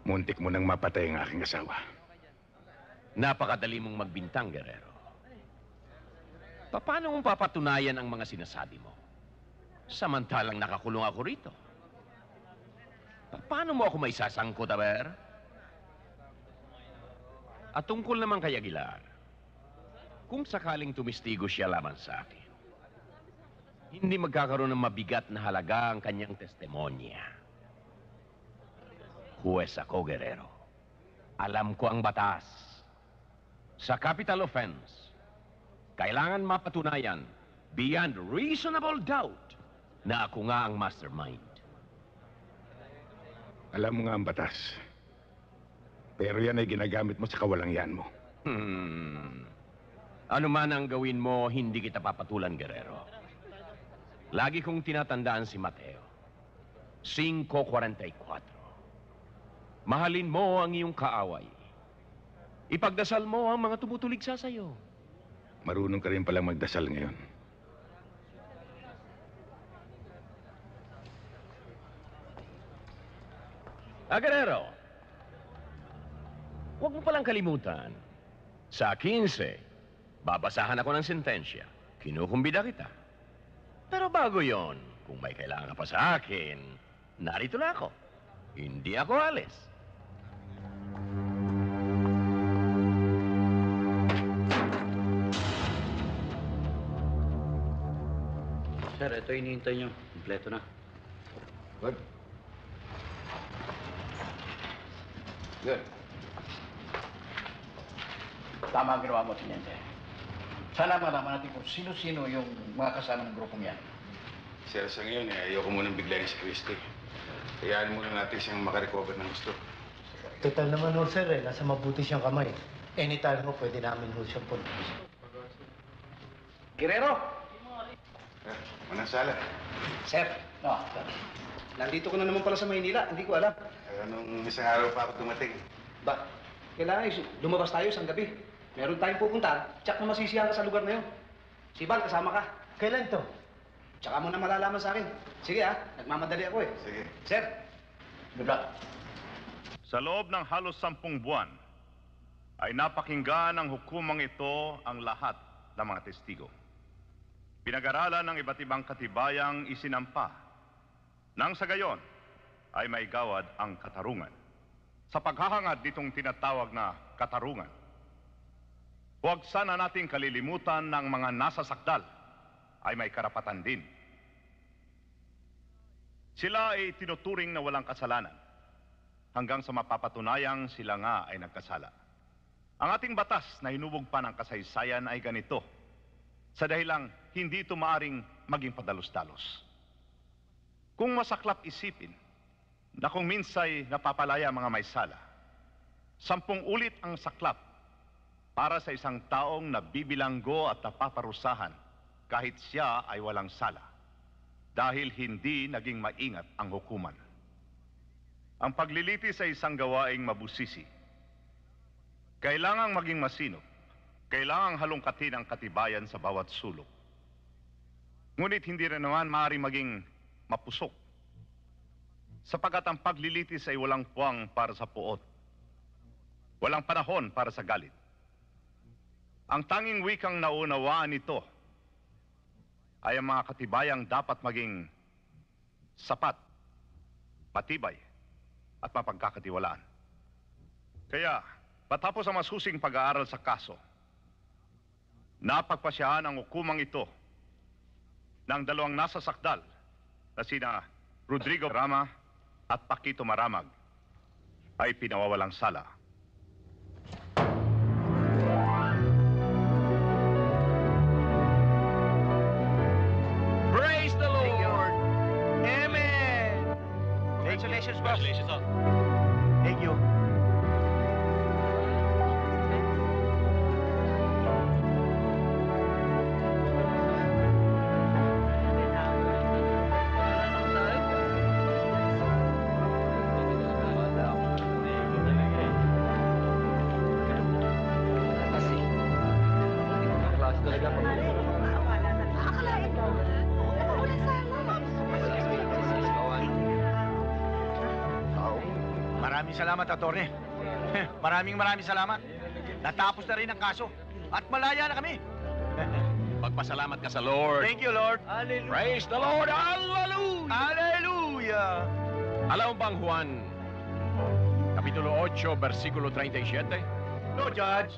muntik mo nang mapatay ang aking asawa. Napakadali mong magbintang, Guerrero. Paano mong papatunayan ang mga sinasabi mo? Samantalang nakakulong ako rito. Paano mo ako maisasangkot, Aber? At tungkol naman kay Aguilar, kung sakaling tumistigo siya laban sa akin, hindi magkakaroon ng mabigat na halaga ang kanyang testimonya. Huwes ako, Guerrero. Alam ko ang batas. Sa capital offense, kailangan mapatunayan beyond reasonable doubt na ako nga ang mastermind. Alam mo nga ang batas. Pero yan ay ginagamit mo sa kawalangian mo. Ano man ang gawin mo, hindi kita papatulan, Guerrero. Lagi kong tinatandaan si Mateo. 5:44. Mahalin mo ang iyong kaaway. Ipagdasal mo ang mga tumutulig sa sayo. Marunong ka rin palang magdasal ngayon. Guerrero, huwag mo palang kalimutan. Sa 15, babasahan ako ng sentensya. Kinukumbida kita. Pero bago yon, kung may kailangan ka pa sa akin, narito na ako. Hindi ako alis. Sir, ito hinihintay nyo. Kompleto na. Good. Good. Tama ang ginawa mo, Teniente. Sana malaman natin kung sino-sino yung mga kasama ng grupong yan. Sir, sa ngayon, ayoko munang biglayin si Christy. Kayaan muna natin siyang makarecover ng gusto. Total naman ho, sir, nasa mabuti siyang kamay. Anytime ho, pwede namin ho siyang punta. Guerrero! Manang sala. Sir, no, sir. Nandito ko na naman pala sa Maynila. Hindi ko alam. Nung isang araw pa ako dumating. Ba, kailangan lumabas tayo isang gabi. Meron tayong pupuntahan. Tsak na masisiyahan ka sa lugar na yun. Si Val, kasama ka. Kailan to? Tsaka mo na malalaman sa akin. Sige nagmamadali ako eh. Sige. Sir, good luck. Sa loob ng halos 10 buwan, ay napakinggan ng hukumang ito ang lahat ng mga testigo. Pinag-aralan ng iba't ibang katibayang isinampa. Nang sa gayon, ay may gawad ang katarungan. Sa paghahangad nitong tinatawag na katarungan, huwag sana nating kalilimutan ng mga nasa sakdal ay may karapatan din. Sila ay tinuturing na walang kasalanan hanggang sa mapapatunayang sila nga ay nagkasala. Ang ating batas na hinubog pa ng kasaysayan ay ganito, sa dahilang hindi ito maaring maging padalos-dalos. Kung masaklap isipin na kung minsay napapalaya mga may sala, 10 ulit ang saklap para sa isang taong nabibilanggo at napaparusahan kahit siya ay walang sala dahil hindi naging maingat ang hukuman. Ang paglilitis sa isang gawaing mabusisi, kailangang maging masinop, kailangang halongkatin ang katibayan sa bawat sulok. Ngunit hindi rin naman maaari maging mapusok, sapagat ang paglilitis ay walang puwang para sa puot, walang panahon para sa galit. Ang tanging wikang naunawaan nito ay ang mga katibayang dapat maging sapat, matibay, at mapagkakatiwalaan. Kaya, patapos ang masusing pag-aaral sa kaso, napagpasyahan ang hukumang ito ng 2 nasa sakdal na sina Rodrigo Rama at Paquito Maramag ay pinawawalang sala. Praise the Lord! Amen! Congratulations, boss. Congratulations, all. Thank you. Maraming salamat, Atty. Maraming salamat. Natapos na rin ang kaso at malaya na kami. Pagpasalamat ka sa Lord. Thank you, Lord. Praise the Lord! Hallelujah! Hallelujah! Alam mo bang Juan, Kapitulo 8, versikulo 37? No, Judge.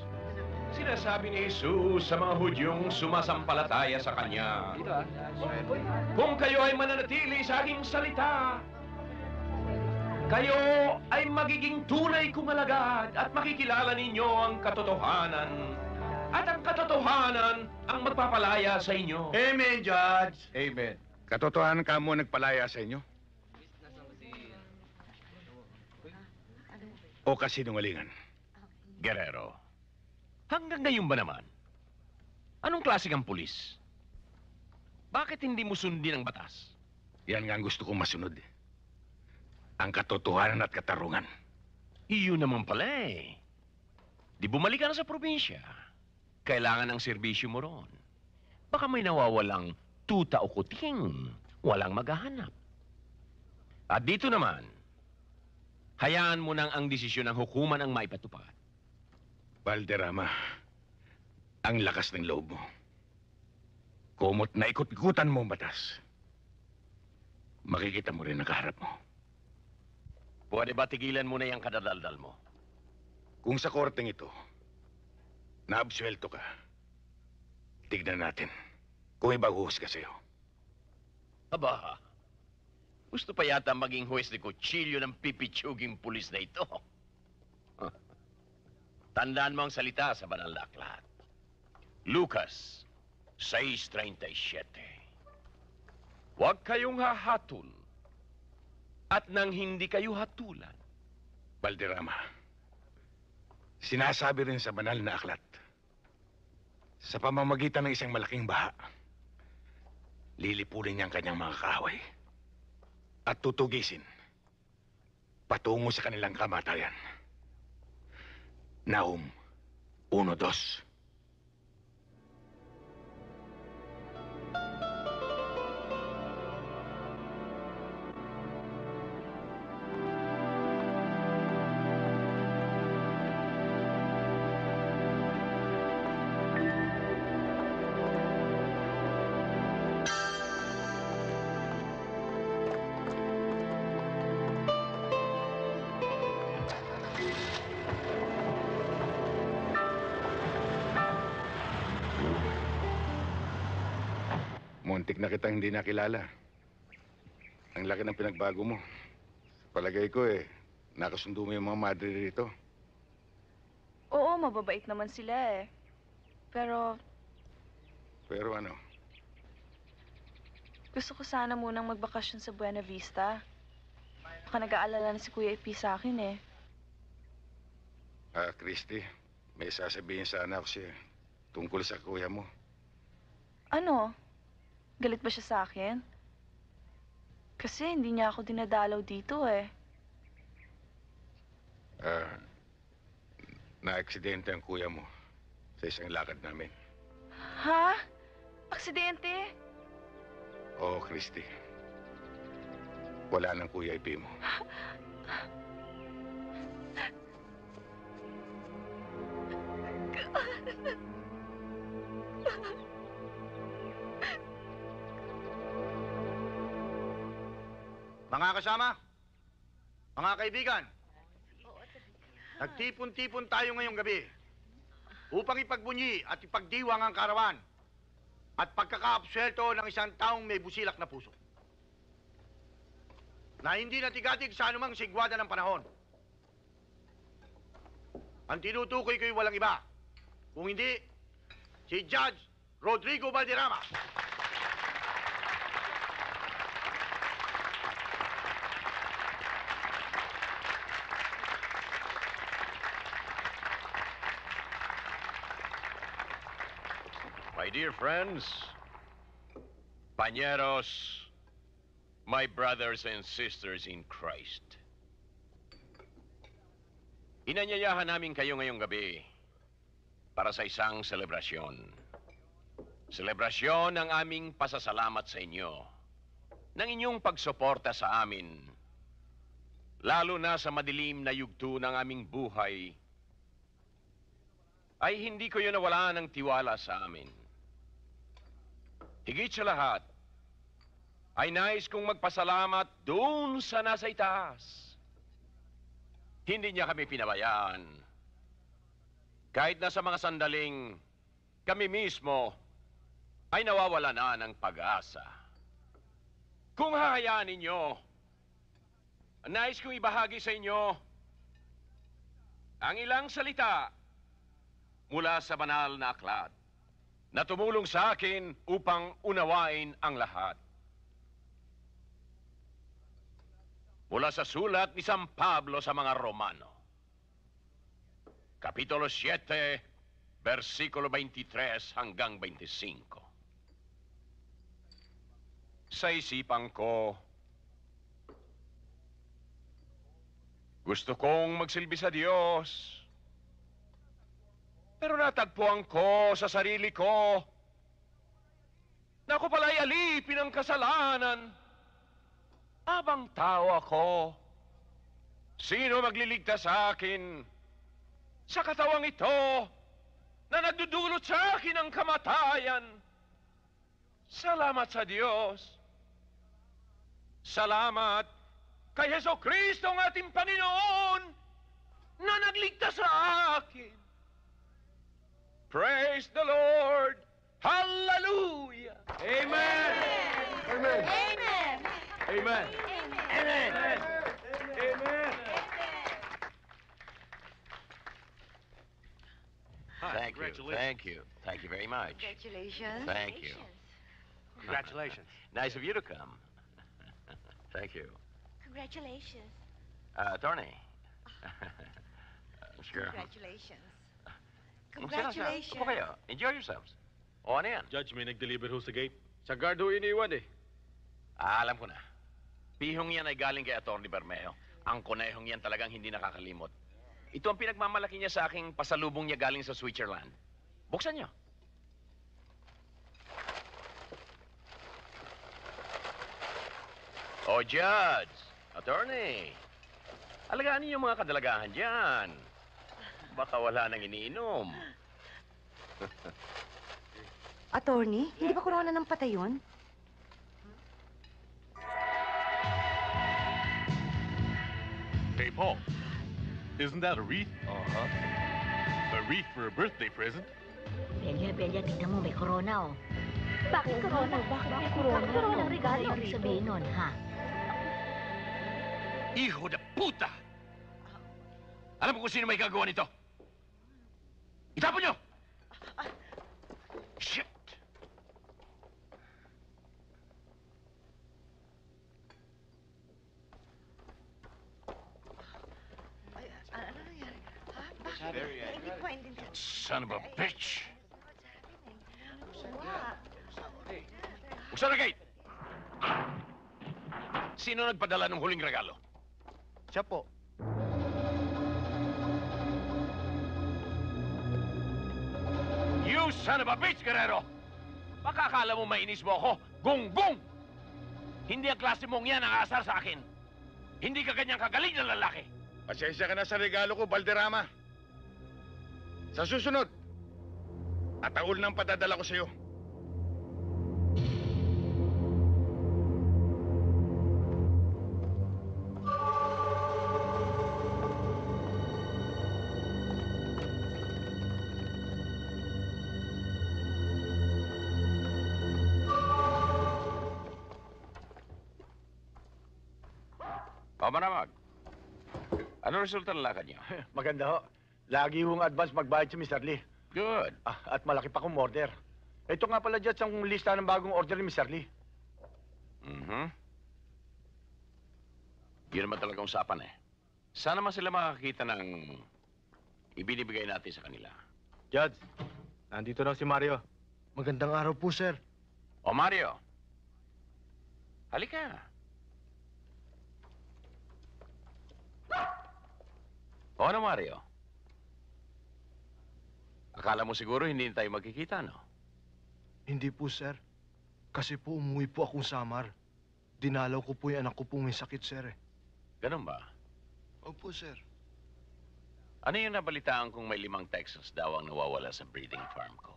Sinasabi ni Jesus sa mga Hudyong sumasampalataya sa Kanya, kung kayo ay mananatili sa aking salita, kayo ay magiging tunay kong alagad at makikilala ninyo ang katotohanan. At ang katotohanan ang magpapalaya sa inyo. Amen, Judge. Amen. Katotohanan ka mo nagpalaya sa inyo? O kasinungalingan? Guerrero, hanggang ngayon ba naman? Anong klase kang pulis? Bakit hindi mo sundin ang batas? Yan nga ang gusto kong masunod. Ang katotohanan at katarungan. Iyon naman pala eh. Di bumalik ka na sa probinsya. Kailangan ng serbisyo mo ron. Baka may nawawalang tuta o kuting. Walang maghahanap. At dito naman, hayaan mo nang ang desisyon ng hukuman ang maipatupad. Valderrama, ang lakas ng loob mo. Kumot na ikot-ikutan mo ang batas. Makikita mo rin ang kaharap mo. Pwede ba tigilan mo na yung kadadaldal mo? Kung sa korteng ito, naabsuelto ka, tignan natin kung ibaguhos ka sa'yo. Aba, gusto pa yata maging huwes de kutsilyo ng pipitsuging pulis na ito. Tandaan mo ang salita sa banal na aklat. Lucas 6:37. Huwag kayong hahatol at nang hindi kayo hatulan. Valderrama, sinasabi rin sa banal na aklat, sa pamamagitan ng isang malaking baha, lilipulin niya ang kanyang mga kaaway at tutugisin patungo sa kanilang kamatayan. Nahum 1:2. Muntik na kitang hindi nakilala. Ang laki ng pinagbago mo. Palagay ko nakasundo mo yung mga madre rito. Oo, mababait naman sila eh. Pero Pero ano? gusto ko sana munang magbakasyon sa Buena Vista. Baka nag-aalala na si Kuya Ipi sa akin eh. Christy, may sasabihin sana ako siya tungkol sa kuya mo. Ano? Galit ba siya sa akin? Kasi hindi niya ako dinadalaw dito eh. Na-aksidente ang kuya mo sa isang lakad namin. Ha? Aksidente? Oo, Christy. Wala nang kuya Ipi mo. Mga kasama, mga kaibigan, nagtipon-tipon tayo ngayong gabi upang ipagbunyi at ipagdiwang ang karawan at pagkakaabsuelto ng isang taong may busilak na puso na hindi natigatig sa anumang sigwada ng panahon. Ang tinutukoy ko'y walang iba, kung hindi si Judge Rodrigo Valderrama. My dear friends, pañeros, my brothers and sisters in Christ. Inanyayahan namin kayo ngayong gabi para sa isang selebrasyon. Selebrasyon ng aming pasasalamat sa inyo, ng inyong pagsuporta sa amin, lalo na sa madilim na yugto ng aming buhay, ay hindi ko yun nawala ng tiwala sa amin. Higit sa lahat, ay nais kong magpasalamat doon sa nasa itaas. Hindi niya kami pinabayaan. Kahit na sa mga sandaling kami mismo ay nawawala na ng pag-asa. Kung hahayaan ninyo, nais kong ibahagi sa inyo ang ilang salita mula sa banal na aklat na tumulong sa akin upang unawain ang lahat. Mula sa sulat ni San Pablo sa mga Romano, Kapitulo 7, versikulo 23 hanggang 25. Sa isipan ko, gusto kong magsilbi sa Diyos, pero natagpuan ko sa sarili ko na ako pala'y alipin ng kasalanan. Habang tao ako, sino magliligtas sa akin sa katawang ito na nagdudulot sa akin ng kamatayan? Salamat sa Diyos. Salamat kay Jesucristo ang ating Panginoon na nagligtas sa akin. Praise the Lord. Hallelujah. Amen. Amen. Amen. Amen. Amen. Amen. Thank you. Thank you. Thank you very much. Congratulations. Thank you. Congratulations. Nice of you to come. Thank you. Congratulations. Attorney. Sure. Congratulations. Congratulations. Upo kayo. Enjoy yourselves. O ano yan? Judge, may nag-deliver ho sa gate. Sa guard ho iniwan eh. Alam ko na. Pihong yan ay galing kay Atty. Bermeo. Ang konehong yan talagang hindi nakakalimot. Ito ang pinagmamalaki niya sa aking pasalubong niya galing sa Switzerland. Buksan niyo. O, Judge, Attorney, alagaan niyo yung mga kadalagahan dyan. Baka wala nang iniinom. Attorney, hindi ba corona ng patay yun? Hey, Paul, isn't that a wreath? A wreath for a birthday present? Belia, tignan mo, may corona, oh. Bakit corona? Bakit may corona? Bakit corona ang regalo? Ano yung sabihin nun, ha? Hijo de puta! Alam mo kung sino may gagawa nito? Itapon nyo! Shit! Ano nangyari? Ha? Bakit? Hindi ko maintindihan. Son of a bitch! Buksan na gate! Sino nagpadala ng huling regalo? Siya po. You son of a bitch, Guerrero! Baka akala mo mainis mo ako? Gunggong! Hindi ang klase mong yan ang aasar sa akin. Hindi ka ganyang kagaling na lalaki. Pasensya ka na sa regalo ko, Valderrama. Sa susunod, ataul ng padadala ko sa'yo. Maramag. Ano resulta ng lakad niyo? Maganda ho. Lagi hong advance magbayad si Mr. Lee. Good. At malaki pa kong order. Ito nga pala, Judge, ang lista ng bagong order ni Mr. Lee. Yun naman talaga usapan eh. Sana naman sila makakita ng ibinibigay natin sa kanila. Judge, nandito na si Mario. Magandang araw po, sir. O Mario, halika. O ano, Mario? Akala mo siguro hindi tayo magkikita, no? Hindi po, sir. Kasi po umuwi po akong Samar. Dinalaw ko po yung anak ko pong may sakit, sir. Ganun ba? Opo, sir. Ano yung nabalitaan kung may 5 Texas daw ang nawawala sa breeding farm ko?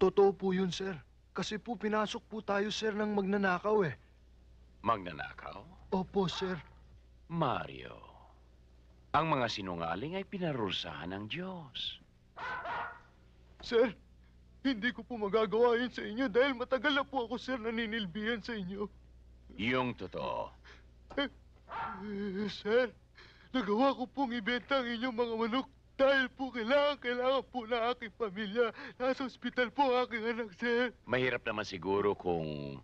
Totoo po yun, sir. Kasi po pinasok po tayo, sir, ng magnanakaw eh. Magnanakaw? Opo, sir. Mario, ang mga sinungaling ay pinarusahan ng Diyos. Sir, hindi ko po magagawa yun sa inyo dahil matagal na po ako, sir, naninilbihan sa inyo. Yung totoo. Sir, nagawa ko pong ibenta ang inyong mga manok dahil po kailangan po na aking pamilya. Nasa ospital po ang aking anak, sir. Mahirap naman siguro kung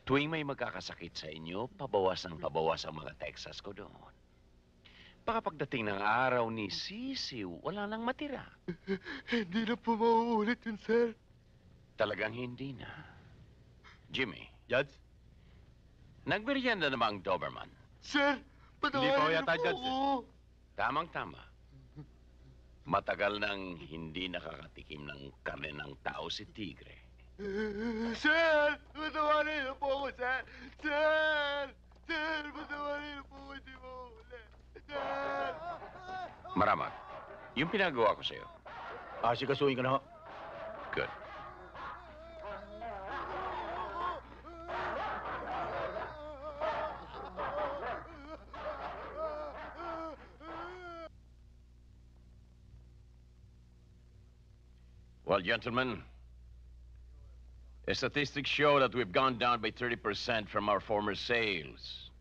tuwing may magkakasakit sa inyo, pabawas ang mga Texas ko doon. Baka pagdating ng araw ni Sisiw, wala nang matira. Hindi na po mauulit yun, sir. Talagang hindi na. Jimmy. Judge? Nagmerienda na ba ang Doberman? Sir, patawarin na po ako. Tamang-tama. Matagal nang hindi nakakatikim ng karne ng tao si Tigre. Sir, patawarin na po ako, sir. Sir, patawarin na po ako, hindi mo ulit. Sir! Maramag, yung pinagawa ko sa'yo. Sikasuhin ka na ho. Good. Well, gentlemen, statistics show that we've gone down by 30% from our former sales.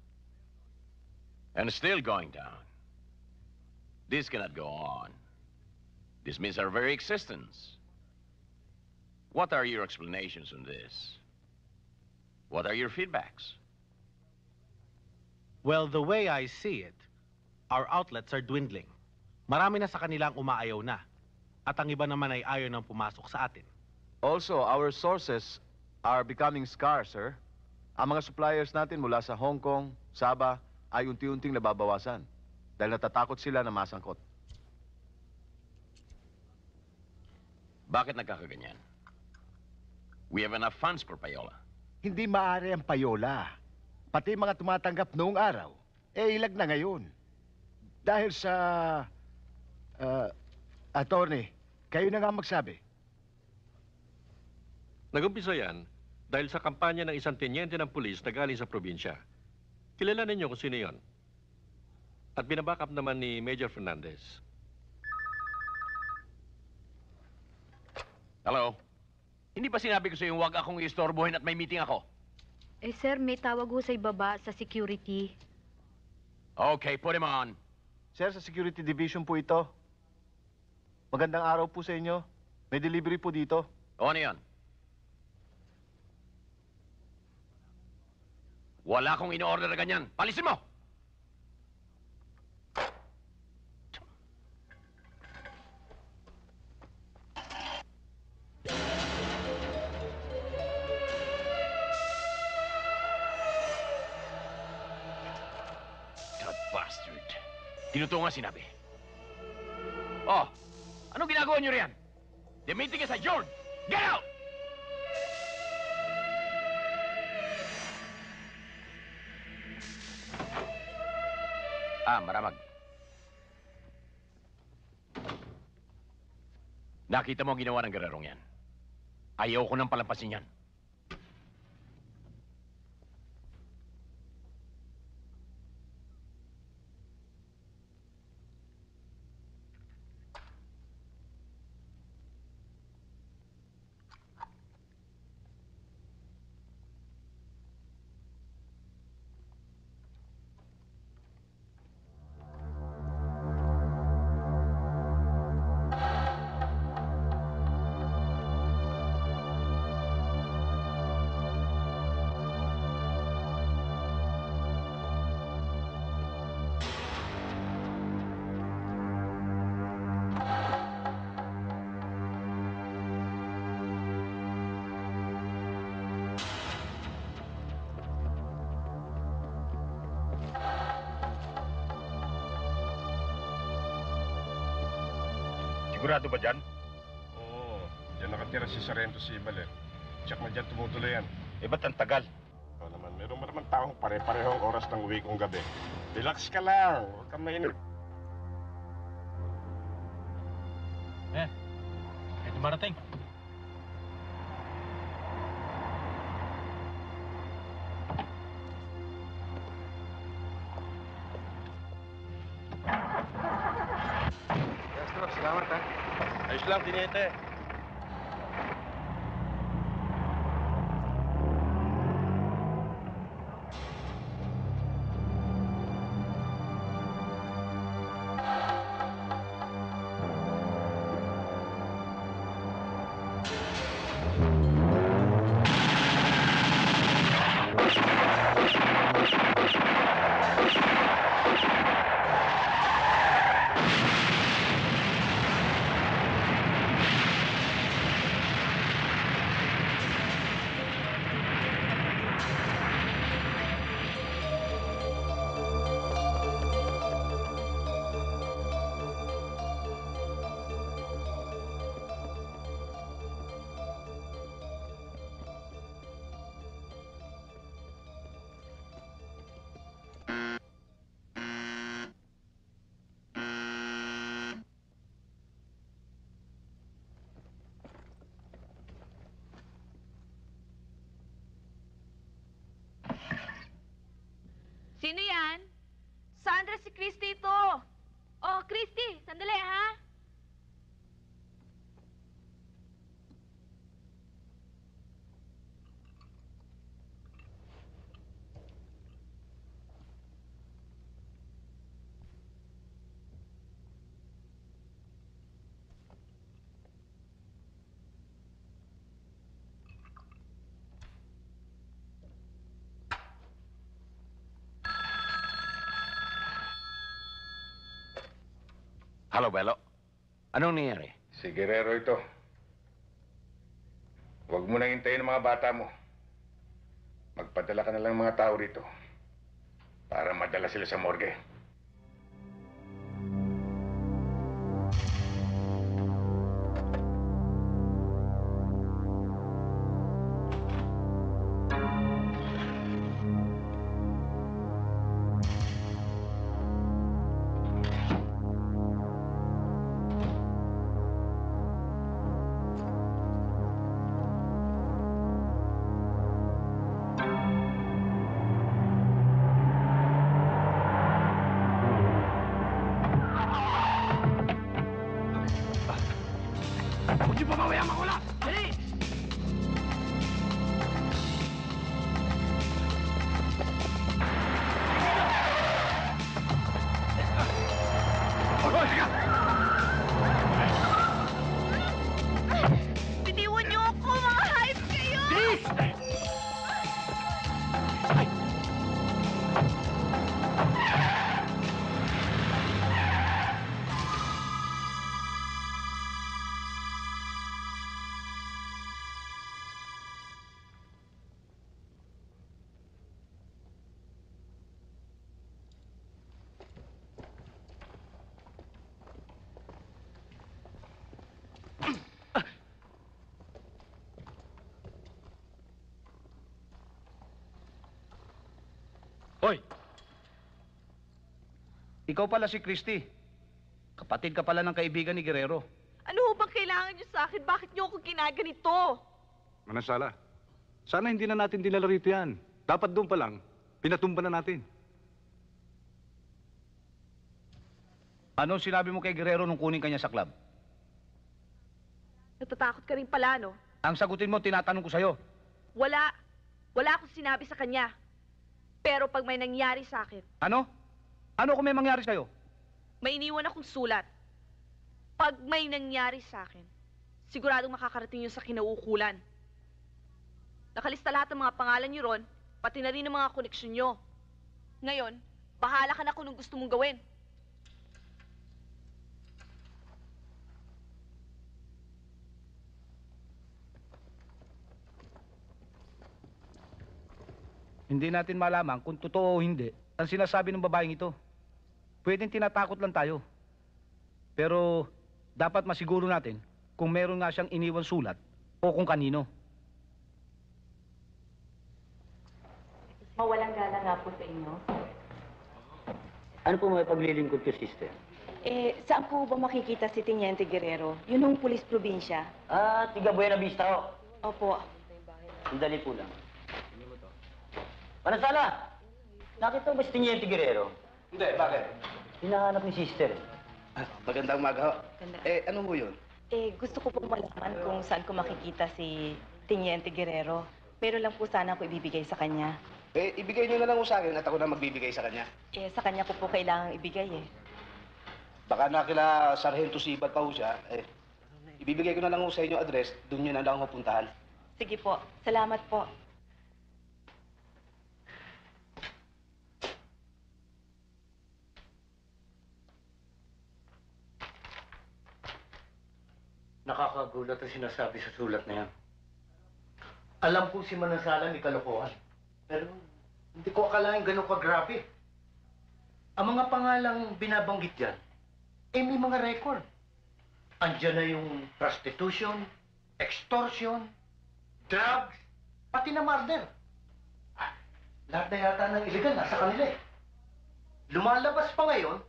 And still going down. This cannot go on. This means our very existence. What are your explanations on this? What are your feedbacks? Well, the way I see it, our outlets are dwindling. Marami na sa kanilang umaayaw na. At ang iba naman ay ayaw nang pumasok sa atin. Also, our sources are becoming scarce, sir. Ang mga suppliers natin mula sa Hong Kong, Sabah, ay unti-unting nababawasan dahil natatakot sila na masangkot. Bakit nagkakaganyan? We have enough funds for payola. Hindi maaari ang payola. Pati mga tumatanggap noong araw, ilag na ngayon. Dahil sa... attorney, kayo na nga magsabi. Nag-umpisa yan dahil sa kampanya ng isang tenyente ng pulis na galing sa probinsya. Kilala ninyo kung sino yon. At binabackup naman ni Major Fernandez. Hello? Hindi ba sinabi ko sa iyo huwag akong istorbohin at may meeting ako? Eh, sir, may tawag ho sa ibaba sa security. Okay, put him on. Sir, sa security division po ito. Magandang araw po sa inyo. May delivery po dito. O ano yan? Wala akong in-order na ganyan. Palisin mo! That bastard. Tinutungan sinabi. Oh, anong ginagawa niyo riyan? The meeting is adjourned. Get out! Maramag. Nakita mo ang ginawa ng garerong yan. Ayaw ko nang palampasin yan. Sigurado ba dyan? Oo. Diyan nakatira si Sarento Sibal eh. Tsak na dyan tumutuloy yan. Eh, ba't ang tagal? Oo naman, meron naman taong pare-parehong oras ng uwi kong gabi. Relax ka lang. Huwag kang mainit. May dumarating. Salamat ha. Ayos lang, Tinete. Sino yan? Sandra, si Christy ito. Oh, Christy, sandali ha. Hello, Belo. Anong nangyari? Si Guerrero ito. Huwag mo nang hintayin ang mga bata mo. Magpadala ka na lang ng mga tao rito para madala sila sa morgue. Huwag niyo pa mawayang makulat! Dali! Bitiwan niyo ako, mga hype kayo! Please! Hoy! Ikaw pala si Christy. Kapatid ka pala ng kaibigan ni Guerrero. Ano ho bang kailangan niyo sa akin? Bakit niyo ako ginaganito? Manasala, sana hindi na natin dinala rito yan. Dapat doon pa lang, pinatumba na natin. Anong sinabi mo kay Guerrero nung kunin ka niya sa club? Natatakot ka rin pala, no? Ang sagutin mo, tinatanong ko sa'yo. Wala. Wala akong sinabi sa kanya. Pero pag may nangyari sa akin, Ano? Ano kung may mangyari sa'yo? may iniwan akong sulat. Pag may nangyari sa akin, siguradong makakarating yun sa kinauukulan. Nakalista lahat ng mga pangalan niyo ron, pati na rin ng mga koneksyon niyo. Ngayon, bahala ka na kung anong gusto mong gawin. Hindi natin malaman kung totoo o hindi ang sinasabi ng babaeng ito. Pwedeng tinatakot lang tayo. Pero dapat masiguro natin kung meron nga siyang iniwan sulat o kung kanino. Mawalang gala nga po sa inyo. Ano po may paglilingkod ko, sister? Saan po ba makikita si Teniente Guerrero? Yun ang pulis probinsya. Ah, tiga Buena Vista ho. Opo. Sandali po lang. Manasala! Nakita mo ba si Teniente Guerrero? Hindi, bakit? Hinahanap ni sister. Magandang umaga ho. Ano mo yun? Gusto ko pong malaman kung saan ko makikita si Teniente Guerrero. Pero lang po sana ako ibibigay sa kanya. Ibigay niyo na lang sa akin at ako na magbibigay sa kanya. Sa kanya ko po kailangang ibigay Baka na kila Sargento Sibat pa ho siya. Ibibigay ko na lang ho sa inyo address, doon nyo na lang ho puntahan. Sige po. Salamat po. Nakakagulat ang sinasabi sa sulat na yan. Alam po si Manasala may kalokohan. Pero hindi ko akalain ganun kagrabe. Ang mga pangalang binabanggit dyan, may mga record. Andiyan na yung prostitution, extortion, drugs, pati na murder. Lahat na yata ng illegal nasa kanila eh. Lumalabas pa ngayon,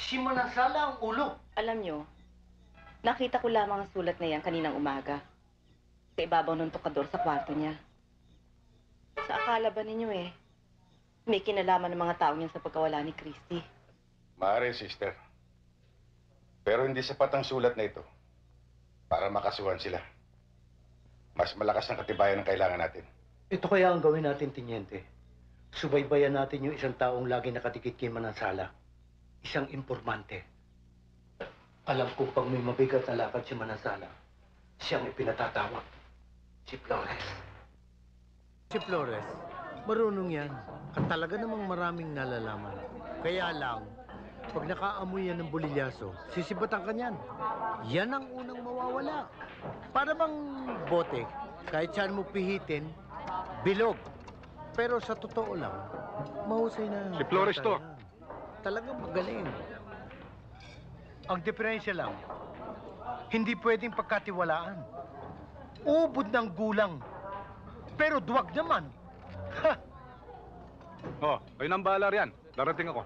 si Manasala ang ulo. Alam nyo, nakita ko lamang ang sulat na yan kaninang umaga. Sa ibabaw ng tokador sa kwarto niya. Sa akala ba ninyo may kinalaman ng mga tao niyan sa pagkawala ni Christy? Maaari, sister. Pero hindi sapat ang sulat na ito para makasuhan sila. Mas malakas ang katibayan ang kailangan natin. Ito kaya ang gawin natin, Teniente. Subaybayan natin yung isang taong lagi nakadikit kay Manasala. Isang impormante. Alam ko pag may mabigat na lakad si Manasala, siyang ipinatatawag. Si Flores. Si Flores, marunong yan. At talaga namang maraming nalalaman. Kaya lang, pag nakaamoy yan ng bulilyaso, sisibatan ka niyan. Yan ang unang mawawala. Para bang bote, kahit saan mo pihitin, bilog. Pero sa totoo lang, mahusay na. Si Flores to. Talagang magaling. Ang diferensya lang, hindi pwedeng pagkatiwalaan. Ubod ng gulang. Pero duwag naman. Ha! Oh, kayo nang bahala riyan. Darating ako.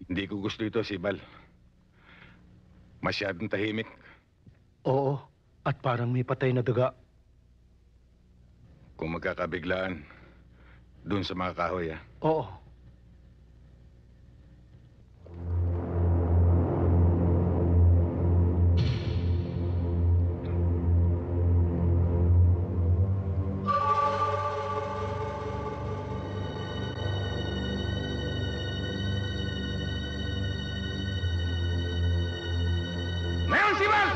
Hindi ko gusto ito, Sibal. Masyadong tahimik. Oo, at parang may patay na daga. Kung magkakabiglaan, doon sa mga kahoy, ah. Oo. Ngayon, Sibal!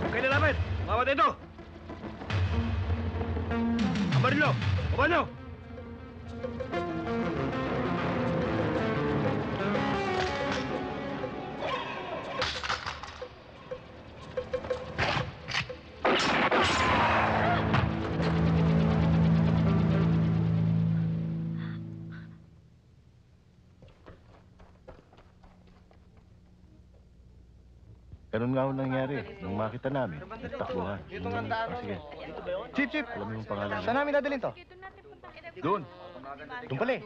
Okay na namin! Mga batendo! Ang barilo! Baba nyo! Ganun nga ho nangyari. Nung makita namin, nagtakbuhan. Sige. Chief! Alam mo yung pangalan Saan namin dadalhin to? Doon. Doon pala eh.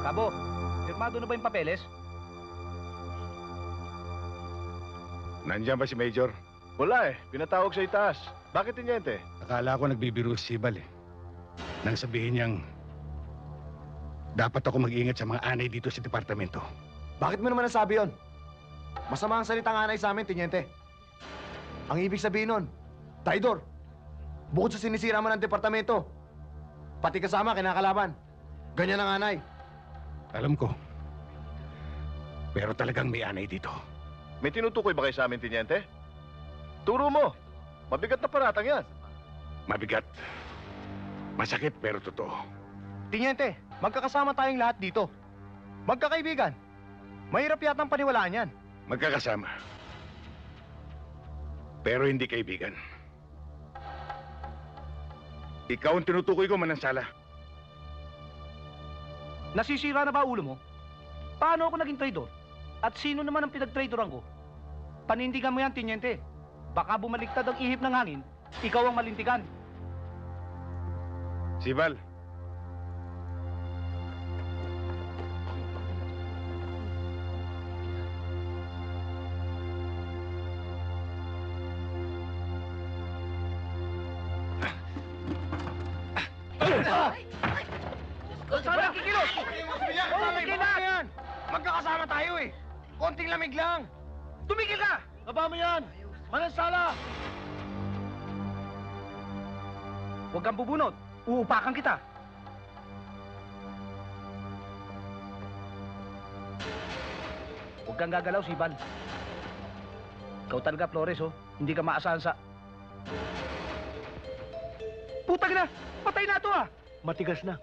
Kabo, firmado na ba yung papeles? Nandiyan ba si Major? Wala eh. Pinatawag sa itaas. Bakit Tiniente? Akala ko nagbibiro si Sibal eh. Nang sabihin niyang dapat ako mag-ingat sa mga anay dito sa departamento. Bakit mo naman nasabi yon? Masama ang salitang anay sa amin, Tiniente. Ang ibig sabihin nun, traidor. Bukod sa sinisira mo ng departamento, pati kasama kinakalaban. Ganyan ang anay. Alam ko. Pero talagang may anay dito. May tinutukoy ba kayo sa amin, Tiniente? Turo mo. Mabigat na paratang yan. Mabigat. Masakit pero totoo. Tiniente, magkakasama tayong lahat dito. Magkakaibigan. Mahirap yatang paniwalaan yan. Magkakasama. Pero hindi kaibigan. Ikaw ang tinutukoy ko, Manansala. Nasisira na ba ulo mo? Paano ako naging traidor? At sino naman ang pinag-traidoran ko? Panindigan mo yan, Tiniente. Baka bumaliktad ang ihip ng hangin, ikaw ang malintigan. Sibal. Saan nakikilos? Tumigil na yan! Magkakasama tayo eh. Konting lamig lang. Tumigil ka! Baba mo yan! Manansala! Huwag kang bubunot. Uupakan kita. Huwag kang gagalaw, Sibal. Ikaw talaga, Flores, oh. Hindi ka maasahan sa... Putang na! Patay na ito, ah! Matigas na.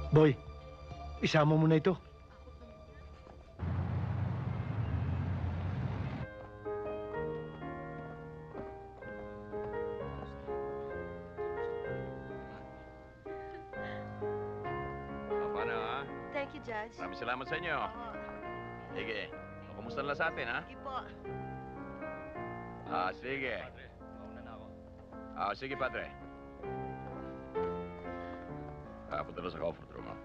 Boy, isama mo na ito. Paano, ha? Thank you, Judge. Maraming salamat sa inyo. Sige. O, kumusta na sa atin, ha? Sige po. Sige. Sige, Padre. Punta na sa comfort room, ha?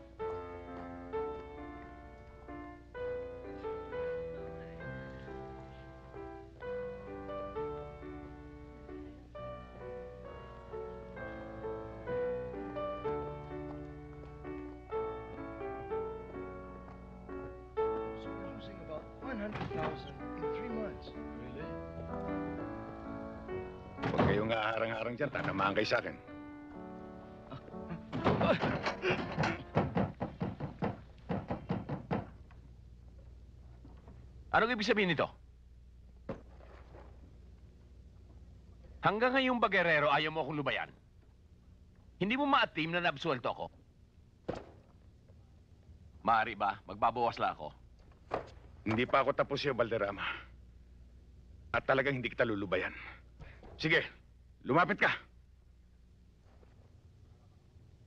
So we're losing about 100,000 in 3 months. Really? Huwag kayong aharang-harang dyan. Tatamaan kayo sa akin. Anong ibig sabihin nito? Hanggang ngayong bagerero, ayaw mo akong lubayan. Hindi mo maatim na nabsuelto ako. Maaari ba? Magbabawas lang ako. Hindi pa ako tapos sa'yo, Valderrama. At talagang hindi kita lulubayan. Sige, lumapit ka.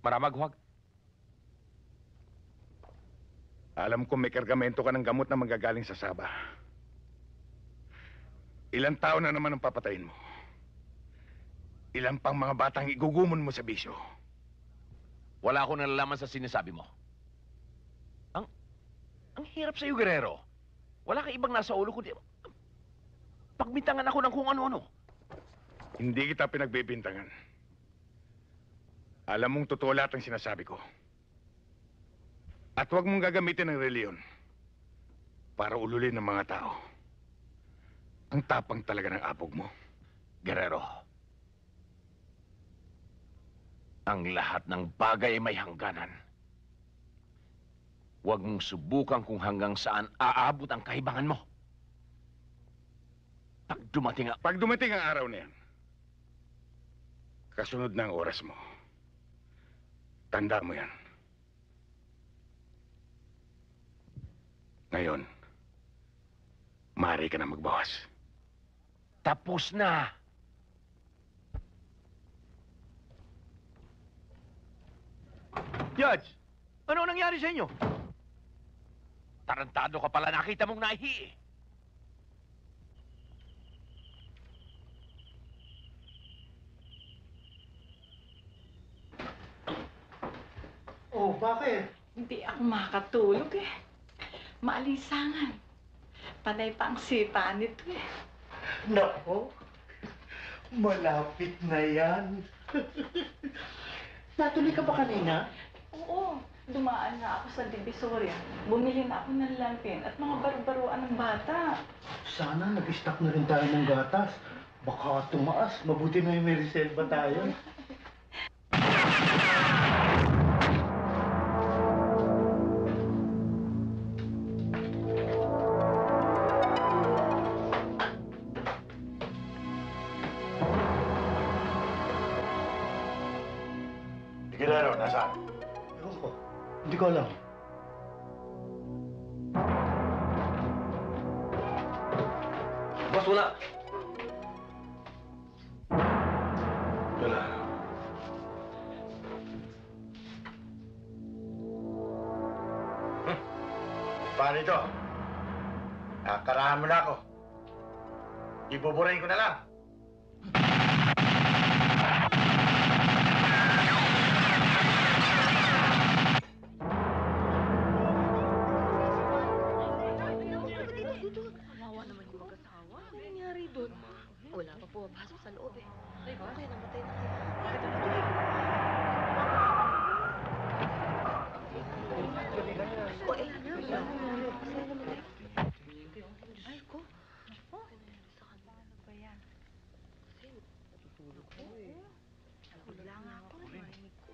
Maramaghuwag. Alam ko may kargamento ka ng gamot na manggagaling sa Saba. Ilang taon na naman ang papatayin mo? Ilang pang mga batang igugumon mo sa bisyo? Wala akong nalalaman sa sinasabi mo. Ang hirap sa'yo, Guerrero. Wala kang ibang nasa ulo kundi pagbintangan ako ng kung ano-ano. Hindi kita pinagbibintangan. Alam mong totoo lahat ang sinasabi ko. At huwag mong gagamitin ng reliyon para ululin ng mga tao. Ang tapang talaga ng apog mo. Guerrero, ang lahat ng bagay ay may hangganan. Huwag mong subukan kung hanggang saan aabot ang kahibangan mo. Pag dumating ang araw na yan, kasunod na ang oras mo. Tanda mo yan. Ngayon, maaari ka na magbawas. Tapos na. Judge, ano nangyari sa inyo? Tarantado ka pala, nakita mong nahi. Oh, bakit? Hindi ako makatulog eh. Maalisangan. Panay pa ang sipa nito eh. Nako, malapit na yan. Natuloy ka ba kanina? Oo. Dumaan na ako sa Divisoria. Bumili na ako ng lampin at mga baruan ng bata. Sana nag-stock na rin tayo ng gatas. Baka tumaas. Mabuti na yung may reserva tayo. Guerrero, nasaan? Ewan ko. Hindi ko alam. Boss, wala. Wala. Paano ito? Nakakarahan mo na ako. Ibuburahin ko na lang. Kawawa naman yung mag-asawa. Ano nangyari doon? Wala pa pumapasok sa loob eh. Okay, namatay na kaya. Ay, ko. Ano ba yan? Natutulog ko eh. Wala nga ako. Marinig ko.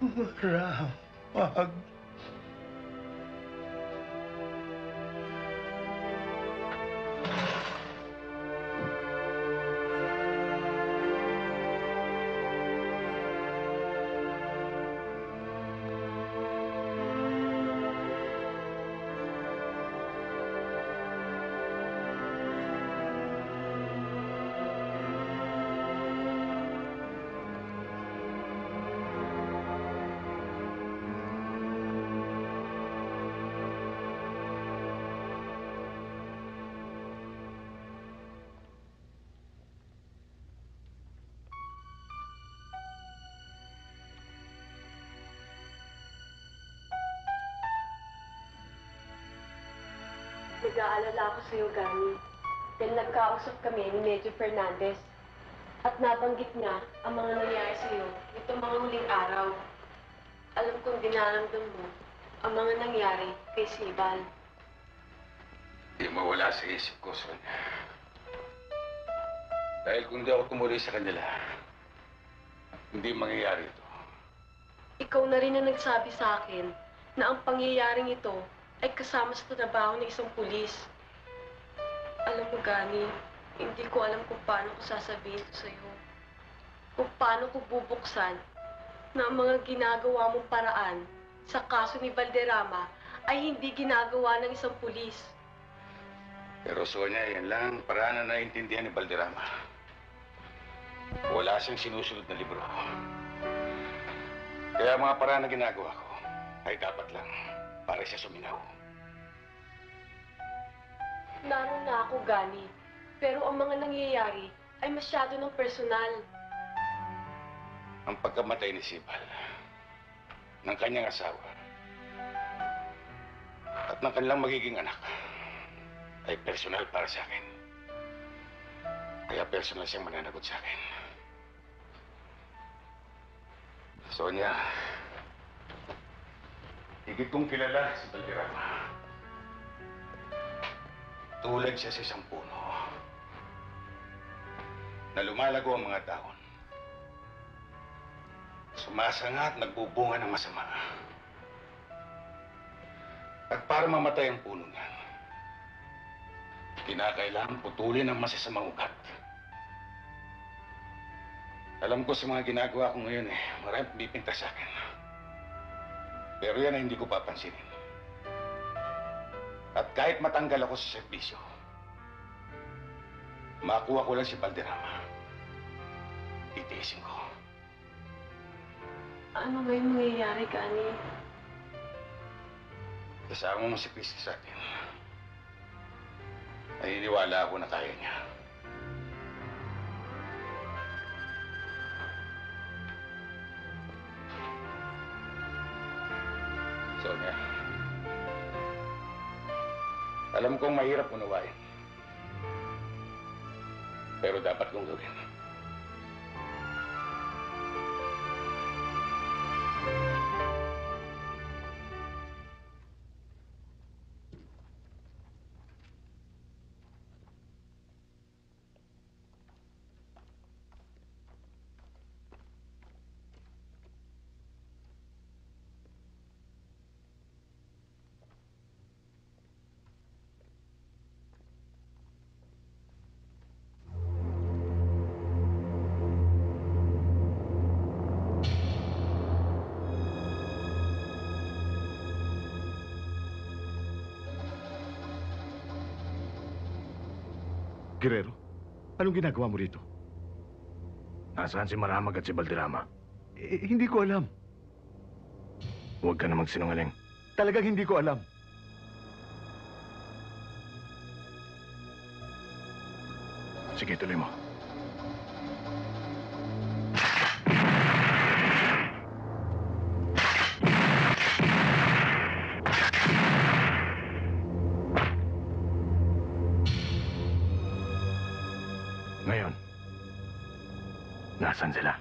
Maramag. Nag-aalala ako sa'yo, Gani. Dahil nagkausap kami ni Medyo Fernandez. At nabanggit niya ang mga nangyari sa'yo itong mga huling araw. Alam kong dinaramdam mo ang mga nangyari kay Sibal. Hindi mawala sa isip ko, Sonia. Dahil kung di ako tumuloy sa kanila, hindi mangyayari ito. Ikaw na rin ang nagsabi sa akin na ang pangyayaring ito ay kasama sa trabaho ng isang pulis. Alam mo, Gani, hindi ko alam kung paano ko sasabihin ito sa'yo. Kung paano ko bubuksan na ang mga ginagawa mong paraan sa kaso ni Valderrama ay hindi ginagawa ng isang pulis. Pero Sonia, yan lang ang paraan na naiintindihan ni Valderrama. Wala siyang sinusunod na libro. Kaya ang mga paraan na ginagawa ko ay dapat lang para siya suminaw. Naroon na ako, Gani. Pero ang mga nangyayari ay masyado ng personal. Ang pagkamatay ni Sibal, ng kanyang asawa, at ng kanilang magiging anak, ay personal para sa akin. Kaya personal siyang mananagot sa akin. Sonia, higit kong kilala si Valderrama. Tulad siya sa isang puno na lumalago ang mga dahon. Sumasanga at nagbubunga ng masama. At para mamatay ang puno niyan, kinakailangan putulin ang masasamang ugat. Alam ko sa mga ginagawa ko ngayon maraming pumipinta sa akin. Pero yan ay hindi ko papansinin. At kahit matanggal ako sa serbisyo, makuha ko lang si Valderrama. Titiisin ko. Ano ba yung mangyayari, Gani? Kasama mo si Christy sa atin. Naniniwala ako na kaya niya. Sonia, alam kong mahirap unawain. Pero dapat kong gawin. Guerrero, anong ginagawa mo rito? Nasaan si Maramag at si Valderrama? Hindi ko alam. Huwag ka na magsinungaling. Talagang hindi ko alam. Sige, tuloy mo. Ngayon, nasaan sila?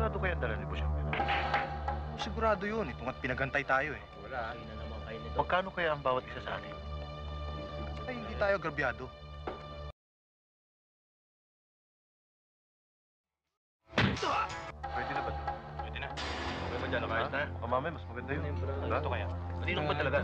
sigurado kaya ang dala ni Boss Yamil? Sigurado yun. Ito nga't pinagantay tayo eh. Wala. Magkano kaya ang bawat isa sa atin? Ay, hindi tayo agrabyado. Pwede na ba ito? Pwede na. Okay ba dyan? Nakayos na? Baka mamaya, mas maganda yun. Ito kaya. Malinong ba talaga?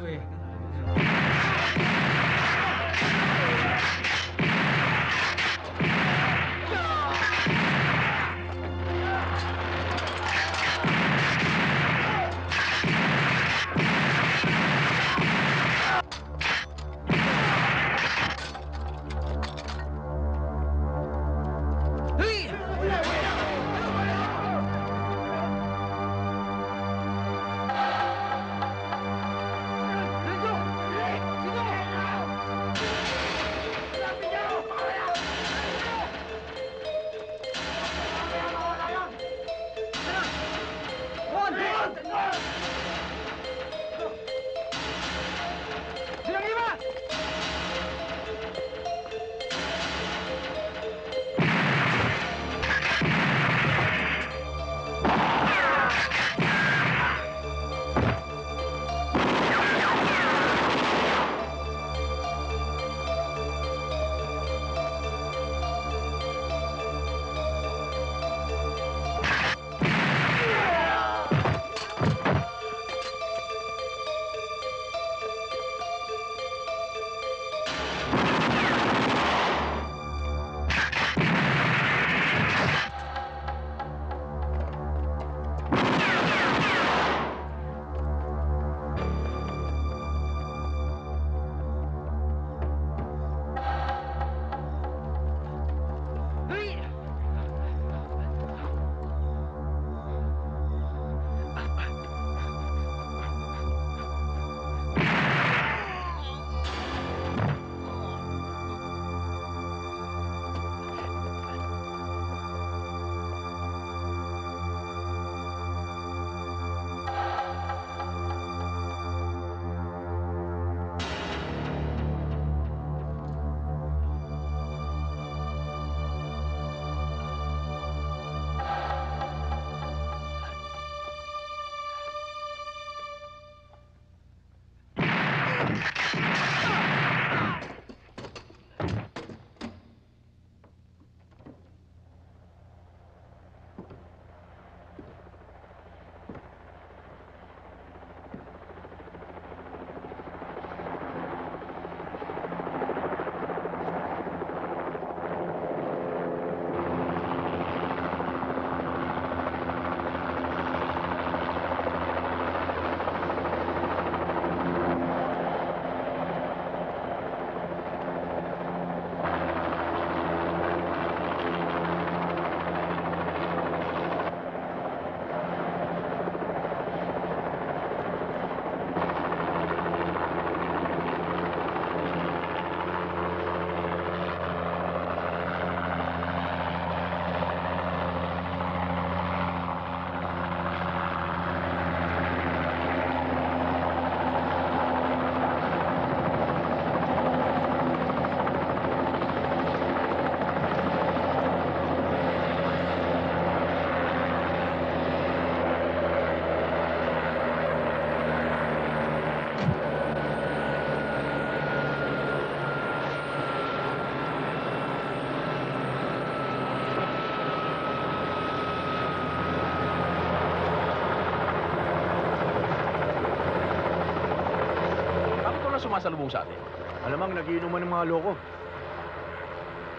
sumasalubong sa atin. Alamang nagiinuman ng mga loko.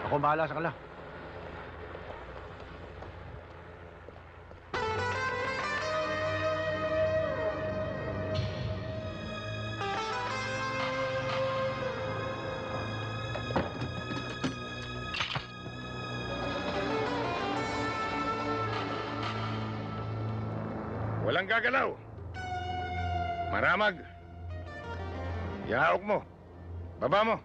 Ako bahala sa kanila. Walang gagalaw. Maramag. Ihawak mo. Baba mo.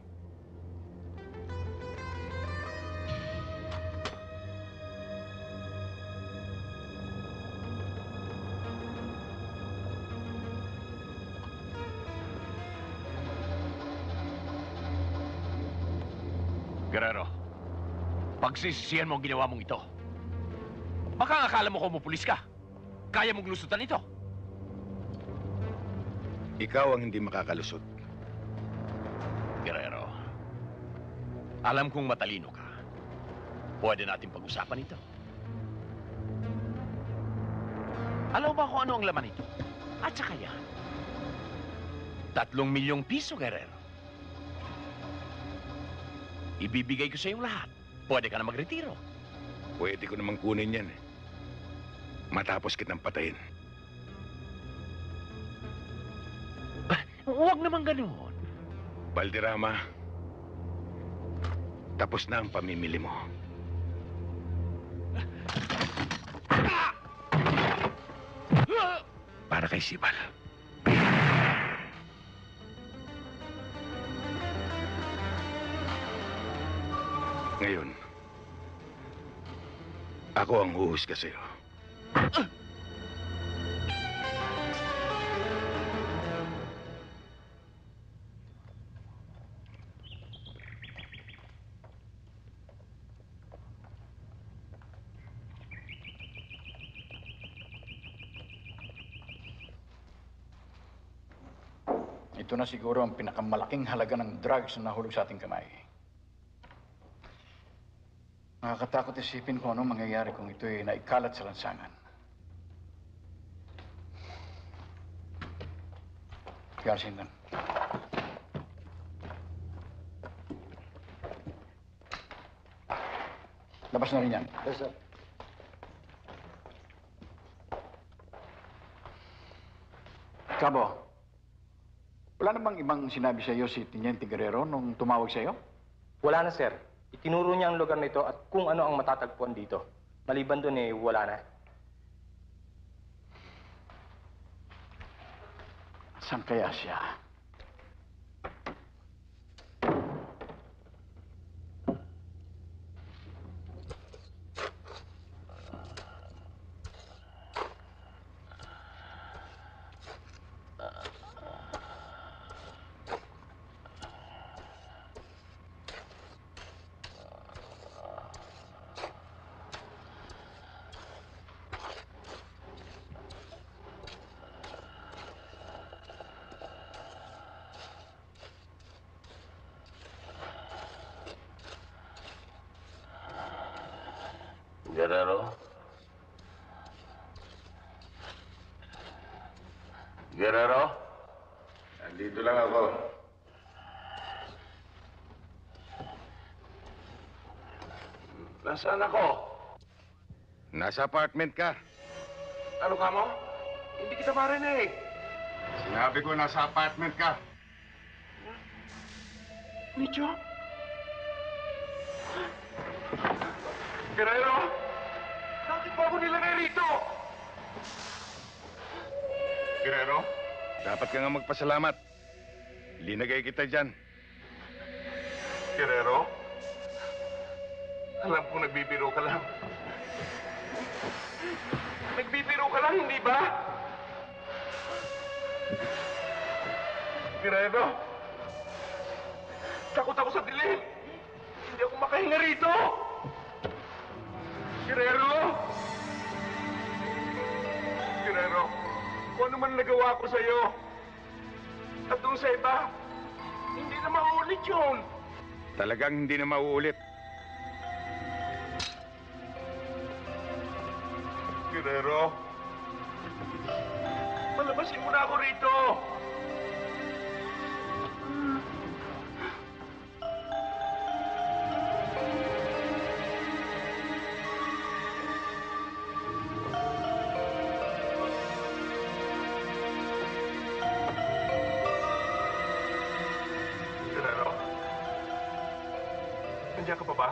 Guerrero, pagsisisihan mo ang ginawa mong ito. Baka ang akala mo kumupulis ka. Kaya mong lusutan ito. Ikaw ang hindi makakalusot. Guerrero, alam kong matalino ka. Pwede natin pag-usapan ito. Alam ba kung ano ang laman ito? At saka yan, 3 milyong piso, Guerrero. Ibibigay ko sa iyong lahat. Pwede ka na magretiro. Pwede ko namang kunin yan. Matapos kitang patayin. Huwag naman ganoon. Valderrama, tapos na ang pamimili mo. Para kay Sibal. Ngayon, ako ang huhusga sa'yo. Ito na siguro ang pinakamalaking halaga ng drugs na nahulog sa ating kamay. Nakakatakot isipin kung anong mangyayari kung ito'y naikalat sa lansangan. Garsindan. Labas na rin yan. Yes, sir. Cabo, wala namang ibang sinabi sa iyo si Teniente Guerrero nung tumawag sa iyo? Wala na, sir. Itinuro niya ang lugar nito at kung ano ang matatagpuan dito. Maliban doon wala na. Saan kaya siya? Guerrero? Guerrero? Nandito lang ako. Nasaan ako? Nasa apartment ka. Ano ka mo? Hindi kita marinig. Sinabi ko nasa apartment ka. Nicho? Guerrero? Bakit ba ako nilagay rito? Guerrero, dapat ka nga magpasalamat. Linagay kita dyan. Guerrero? Alam kong nagbibiro ka lang. Nagbibiro ka lang, hindi ba? Guerrero? Takot ako sa dilim. Hindi ako makahinga rito. Guerrero? Guerrero, kung ano man nagawa ko sa'yo, at doon sa iba, hindi na mauulit yun. Talagang hindi na mauulit. Guerrero, palabasin mo na ako rito. Nandiyan ka pa ba?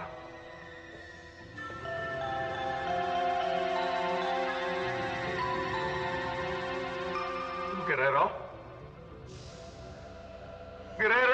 Guerrero? Guerrero!